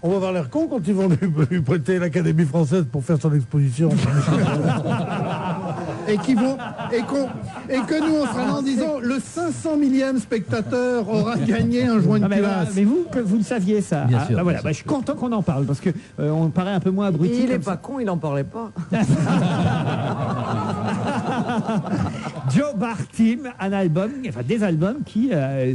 On va avoir l'air con quand ils vont lui prêter l'Académie française pour faire son exposition. Et que nous on sera là en disant le 500 millième spectateur aura gagné un joint de classe. Mais vous le saviez ça. Bien sûr, voilà, je suis content qu'on en parle parce que on paraît un peu moins abruti. Il est pas con, il n'en parlait pas. Joe Bartim, un album, enfin des albums qui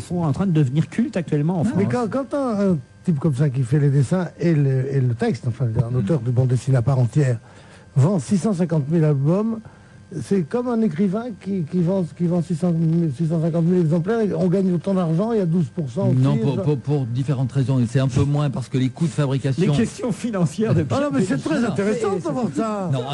sont en train de devenir cultes actuellement en France. Mais quand un type comme ça qui fait les dessins et le texte, enfin un auteur de bande dessinée à part entière, vend 650 000 albums, c'est comme un écrivain qui vend 650 000 exemplaires, et on gagne autant d'argent, il y a 12% aussi. Non, pour différentes raisons. C'est un peu moins parce que les coûts de fabrication... Les questions financières de... Ah non, mais c'est très intéressant de savoir ça. Non,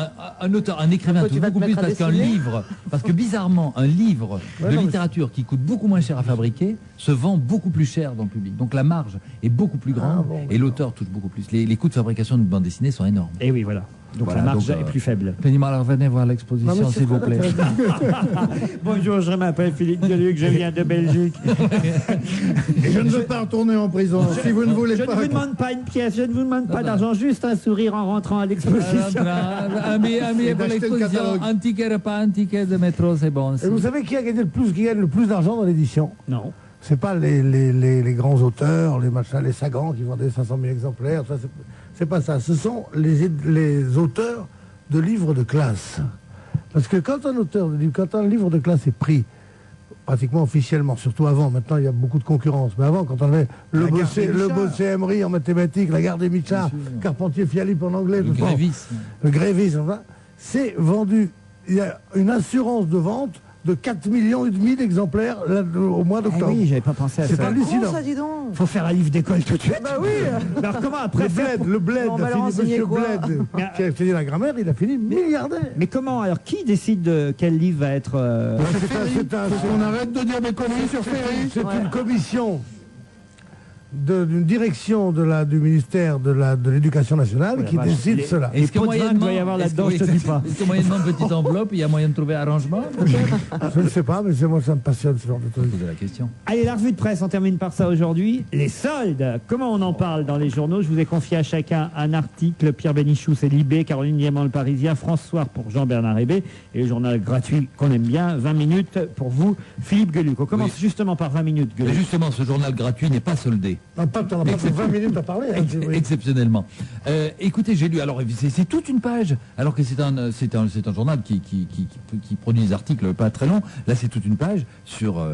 un écrivain touche beaucoup plus parce qu'un livre... Parce que bizarrement, un livre de littérature qui coûte beaucoup moins cher à fabriquer se vend beaucoup plus cher dans le public. Donc la marge est beaucoup plus grande et l'auteur touche beaucoup plus. Les coûts de fabrication d'une bande dessinée sont énormes. Et oui, voilà. Donc la marge est plus faible. Alors venez voir l'exposition, s'il vous plaît. Bonjour, je m'appelle Philippe Geluc, je viens de Belgique. Et je ne veux pas retourner en prison. Si vous ne voulez pas. Je ne vous demande pas une pièce, je ne vous demande pas d'argent, juste un sourire en rentrant à l'exposition. Un billet pour l'exposition, un ticket repas, un ticket de métro, c'est bon. Et vous savez qui gagne le plus d'argent dans l'édition? Non. C'est pas les grands auteurs, les Sagan qui vendaient 500 000 exemplaires, ça, c'est pas ça. Ce sont les auteurs de livres de classe. Parce que quand un livre de classe est pris, pratiquement officiellement, surtout avant, maintenant il y a beaucoup de concurrence, mais avant, quand on avait le Bossé Emery en mathématiques, la Gare des Michards, Carpentier-Fialip en anglais, le Grévis, enfin, c'est vendu. Il y a une assurance de vente de 4,5 millions d'exemplaires au mois d'octobre. Oui, j'avais pas pensé à ça. C'est hallucinant. Ça, dis donc. Faut faire un livre d'école tout de suite. Bah oui. Alors comment après le Bled, Monsieur Bled, qui a fini la grammaire, il a fini milliardaire. Mais comment alors qui décide de quel livre va être On arrête de dire des conneries sur Ferry. C'est une commission d'une direction du ministère de l'Éducation nationale qui décide cela. Est-ce que moyennement, doit y avoir là-dedans, je te dis pas. Est-ce que moyennement petite enveloppe, il y a moyen de trouver arrangement? Je ne sais pas, mais moi ça me passionne ce genre de truc. Poser la question. Allez, la revue de presse, on termine par ça aujourd'hui. Les soldes, comment on en parle dans les journaux? Je vous ai confié à chacun un article. Pierre Bénichou, c'est Libé, Caroline Diamant, Le Parisien, François pour Jean-Bernard Hébé, et le journal gratuit qu'on aime bien, 20 minutes pour vous, Philippe Gueluc. On commence justement par 20 minutes, Gueluc. Mais justement, ce journal gratuit n'est pas soldé. On n'a pas pour 20 minutes à parler. Hein, Exceptionnellement. Écoutez, j'ai lu, alors c'est toute une page, alors que c'est un journal qui produit des articles pas très longs. Là, c'est toute une page sur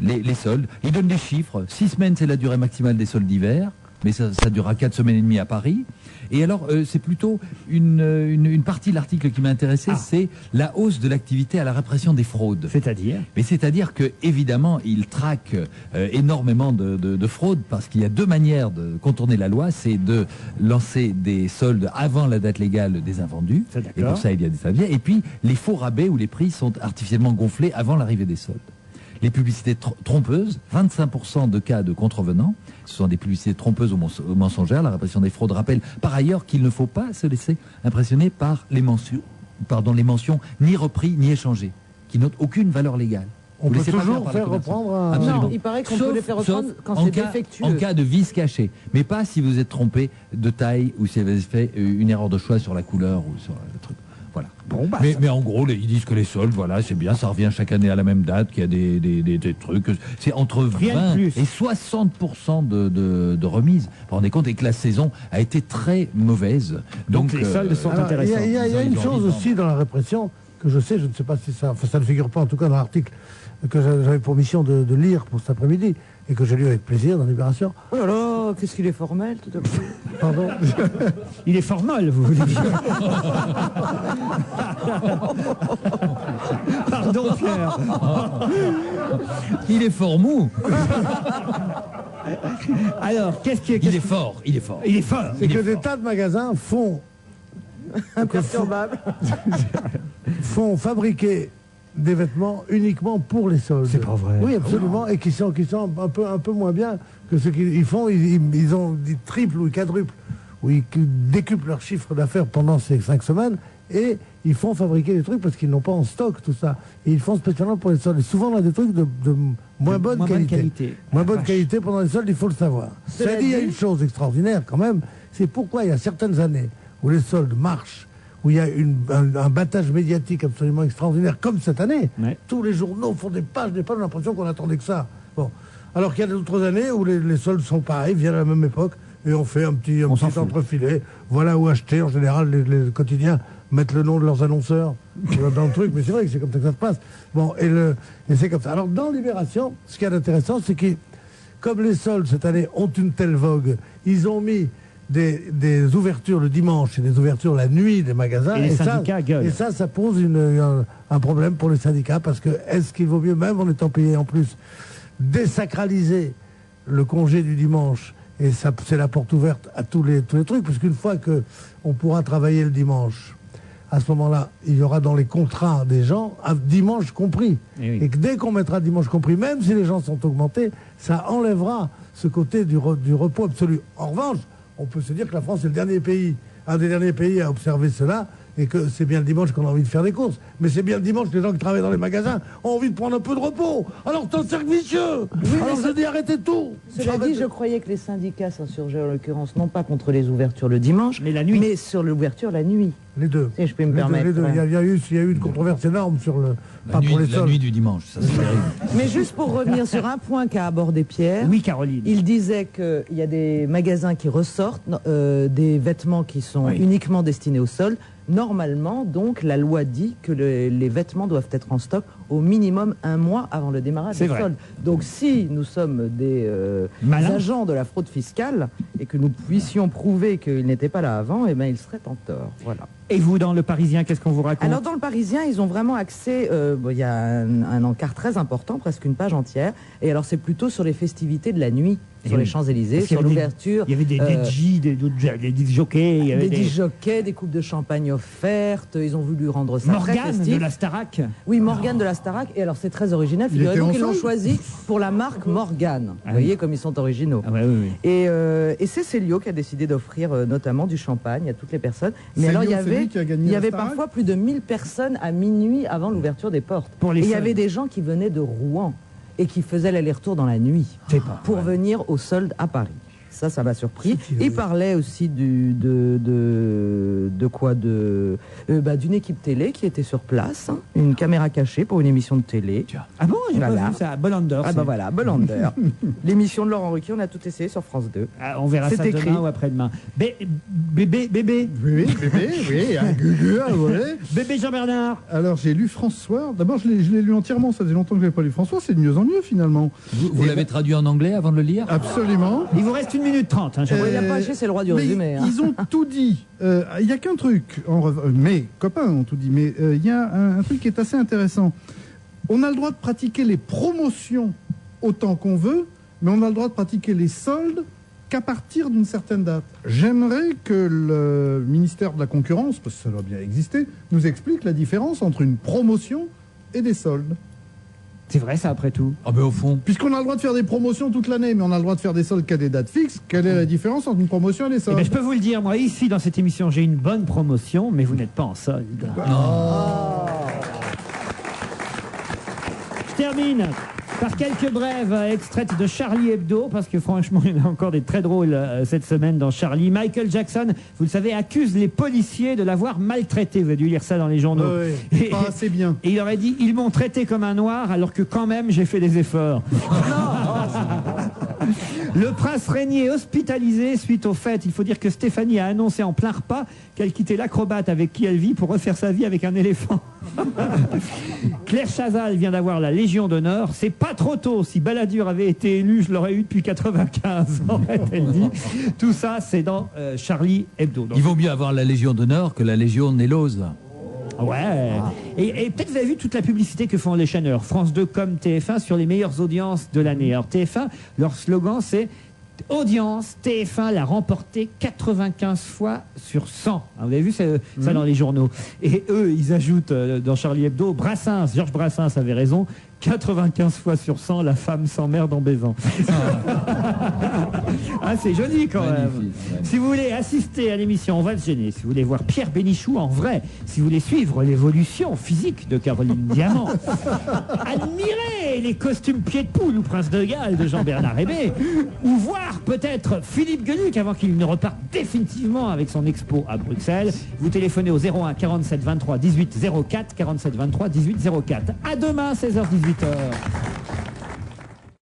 les soldes. Il donne des chiffres. 6 semaines, c'est la durée maximale des soldes d'hiver, mais ça durera 4 semaines et demie à Paris. Et alors, c'est plutôt une partie de l'article qui m'a intéressé, c'est la hausse de l'activité à la répression des fraudes. C'est-à-dire? Mais c'est-à-dire que, évidemment, il traque énormément de fraudes, parce qu'il y a 2 manières de contourner la loi, c'est de lancer des soldes avant la date légale des invendus, et pour ça, il y a des saviers, et puis les faux rabais où les prix sont artificiellement gonflés avant l'arrivée des soldes. Les publicités trompeuses, 25% de cas de contrevenants, ce sont des publicités trompeuses ou mensongères. La répression des fraudes rappelle par ailleurs qu'il ne faut pas se laisser impressionner par les mentions ni repris ni échangés, qui n'ont aucune valeur légale. On peut toujours faire reprendre un... Non, il paraît qu'on peut les faire reprendre quand c'est défectueux. En cas de vice caché, mais pas si vous êtes trompé de taille ou si vous avez fait une erreur de choix sur la couleur ou sur le truc. Voilà. Bon, mais en gros, ils disent que les soldes, voilà, c'est bien, ça revient chaque année à la même date, qu'il y a des trucs. C'est entre 20 et 60% de remise. Vous vous rendez compte, et que la saison a été très mauvaise. Donc les soldes sont intéressants. Il y a une chose aussi dans la répression que je sais, je ne sais pas si ça ne figure pas en tout cas dans l'article que j'avais pour mission de lire pour cet après-midi et que j'ai lu avec plaisir dans Libération. Oh là là, qu'est-ce qu'il est formel tout à coup. Pardon. Il est formol, vous voulez dire. Pardon, Pierre. Il est fort mou. Alors, qu'est-ce qui est... Il est fort, il est fort. Il est fort. C'est que des tas de magasins font fabriquer des vêtements uniquement pour les soldes. C'est pas vrai. Oui, absolument, et qui sont un peu moins bien que ce qu'ils font. Ils ont des triples ou quadruples, ou ils décuplent leur chiffre d'affaires pendant ces 5 semaines, et ils font fabriquer des trucs parce qu'ils n'ont pas en stock tout ça. Et ils font spécialement pour les soldes. Et souvent, on a des trucs de moins bonne qualité. Moins bonne qualité pendant les soldes, il faut le savoir. Cela dit, il y a une chose extraordinaire quand même, c'est pourquoi il y a certaines années où les soldes marchent, où il y a un battage médiatique absolument extraordinaire, comme cette année. Ouais. Tous les journaux font des pages, l'impression qu'on attendait que ça. Bon. Alors qu'il y a d'autres années où les soldes sont pareils, viennent à la même époque, et on fait un petit entrefilet. Voilà où acheter. En général, les quotidiens mettent le nom de leurs annonceurs dans le truc, mais c'est vrai que c'est comme ça que ça se passe. Bon, et c'est comme ça. Alors, dans Libération, ce qu'il y a d'intéressant, c'est que, comme les soldes, cette année, ont une telle vogue, ils ont mis des ouvertures le dimanche et des ouvertures la nuit des magasins. Et les syndicats gueulent. Et ça pose un problème pour les syndicats, parce que est-ce qu'il vaut mieux, même en étant payé en plus, désacraliser le congé du dimanche, et ça, c'est la porte ouverte à tous les trucs, parce qu'une fois qu'on pourra travailler le dimanche, à ce moment-là, il y aura dans les contrats des gens, dimanche compris. Et que dès qu'on mettra dimanche compris, même si les gens sont augmentés, ça enlèvera ce côté du repos absolu. En revanche, on peut se dire que la France est un des derniers pays à observer cela, et que c'est bien le dimanche qu'on a envie de faire des courses. Mais c'est bien le dimanche que les gens qui travaillent dans les magasins ont envie de prendre un peu de repos. Alors c'est un cercle vicieux. Alors je dis arrêtez tout. Cela dit, je croyais que les syndicats s'insurgeaient en l'occurrence non pas contre les ouvertures le dimanche, mais la nuit, mais sur l'ouverture la nuit. Les deux. Si je peux me permettre. Les deux. Il y a eu une controverse énorme sur la nuit du dimanche. Ça, c'est terrible. Mais juste pour revenir sur un point qu'a abordé Pierre. Oui, Caroline. Il disait qu'il y a des magasins qui ressortent des vêtements qui sont uniquement destinés aux soldes. Normalement, donc, la loi dit que les vêtements doivent être en stock au minimum 1 mois avant le démarrage des soldes. Donc, si nous sommes des agents de la fraude fiscale et que nous puissions prouver qu'ils n'étaient pas là avant, eh ben, ils seraient en tort. Voilà. Et vous, dans Le Parisien, qu'est-ce qu'on vous raconte? Alors, dans Le Parisien, ils ont vraiment accès... il y a un encart très important, presque une page entière. Et alors, c'est plutôt sur les festivités de la nuit. sur les Champs-Élysées, Parce qu'il y sur avait l'ouverture. Il y avait des DJ, des jockeys. Il y avait des jockeys, des coupes de champagne offertes. Ils ont voulu rendre ça très Morgane festif. de la Starac. Oui, Morgane de la Starac. Et alors, c'est très original. Il était Figurez-vous qu'ils l'ont ensemble choisi pour la marque Morgane. Ah Vous oui. voyez comme ils sont originaux. Ah ouais, oui, oui. Et c'est Célio qui a décidé d'offrir notamment du champagne à toutes les personnes. Mais Célio, alors, c'est lui qui a gagné il y la avait Starac parfois plus de 1000 personnes à minuit avant l'ouverture des portes. les Et il y soldes. avait des gens qui venaient de Rouen et qui faisaient l'aller-retour dans la nuit pour venir aux soldes à Paris. Ça m'a surpris. Il parlait aussi d'une équipe télé qui était sur place, hein, une caméra cachée pour une émission de télé. Ah bon, j'ai Voilà. pas vu ça. Bolander. Ah bah voilà, Bolander. L'émission de Laurent Ruquier, on a tout essayé sur France 2. Ah, on verra C'est ça écrit. demain ou après-demain. Bébé. Oui, bébé, oui, un gugu, ouais. Bébé Jean-Bernard. Alors, j'ai lu François. D'abord, je l'ai lu entièrement. Ça faisait longtemps que je n'avais pas lu François. C'est de mieux en mieux, finalement. Vous l'avez traduit en anglais avant de le lire? Absolument. Il vous reste 1 minute 30. Hein, Il n'a pas acheté, c'est le roi du mais résumé. hein. Ils ont tout dit. Il n'y a qu'un truc. Mes copains ont tout dit. Mais il y a un truc qui est assez intéressant. On a le droit de pratiquer les promotions autant qu'on veut, mais on a le droit de pratiquer les soldes qu'à partir d'une certaine date. J'aimerais que le ministère de la Concurrence, parce que ça doit bien exister, nous explique la différence entre une promotion et des soldes. C'est vrai ça après tout. Ah ben au fond. Puisqu'on a le droit de faire des promotions toute l'année, mais on a le droit de faire des soldes qu'à des dates fixes, quelle est la différence entre une promotion et des Eh soldes? ben, je peux vous le dire, moi, ici, dans cette émission, j'ai une bonne promotion, mais vous n'êtes pas en solde. Je termine par quelques brèves extraites de Charlie Hebdo, parce que franchement, il y en a encore des très drôles cette semaine dans Charlie. Michael Jackson, vous le savez, accuse les policiers de l'avoir maltraité. Vous avez dû lire ça dans les journaux. Oui, pas assez bien. Et il aurait dit, ils m'ont traité comme un noir, alors que quand même, j'ai fait des efforts. Le prince Régnier hospitalisé suite au fait. Il faut dire que Stéphanie a annoncé en plein repas qu'elle quittait l'acrobate avec qui elle vit pour refaire sa vie avec un éléphant. Claire Chazal vient d'avoir la Légion d'honneur. C'est pas trop tôt. Si Balladur avait été élu, je l'aurais eu depuis 95 ans, a-t-elle dit. Tout ça, c'est dans Charlie Hebdo. Donc, Il vaut mieux avoir la Légion d'honneur que la Légion Nélose. ouais. Et peut-être vous avez vu toute la publicité que font les chaîneurs, France 2 comme TF1, sur les meilleures audiences de l'année. Alors TF1, leur slogan c'est audience, TF1 l'a remporté 95 fois sur 100. Vous avez vu ça dans les journaux. Et eux, ils ajoutent dans Charlie Hebdo, Brassens, Georges Brassens avait raison, 95 fois sur 100, la femme s'emmerde en baisant. Ah, c'est joli quand même. Si vous voulez assister à l'émission, on va se gêner. Si vous voulez voir Pierre Bénichou en vrai, si vous voulez suivre l'évolution physique de Caroline Diamant, admirer les costumes pieds de poule ou Prince de Galles de Jean-Bernard Hébé, ou voir peut-être Philippe Gueluc avant qu'il ne reparte définitivement avec son expo à Bruxelles, vous téléphonez au 01 47 23 18 04, 47 23 18 04. À demain, 16h-18h.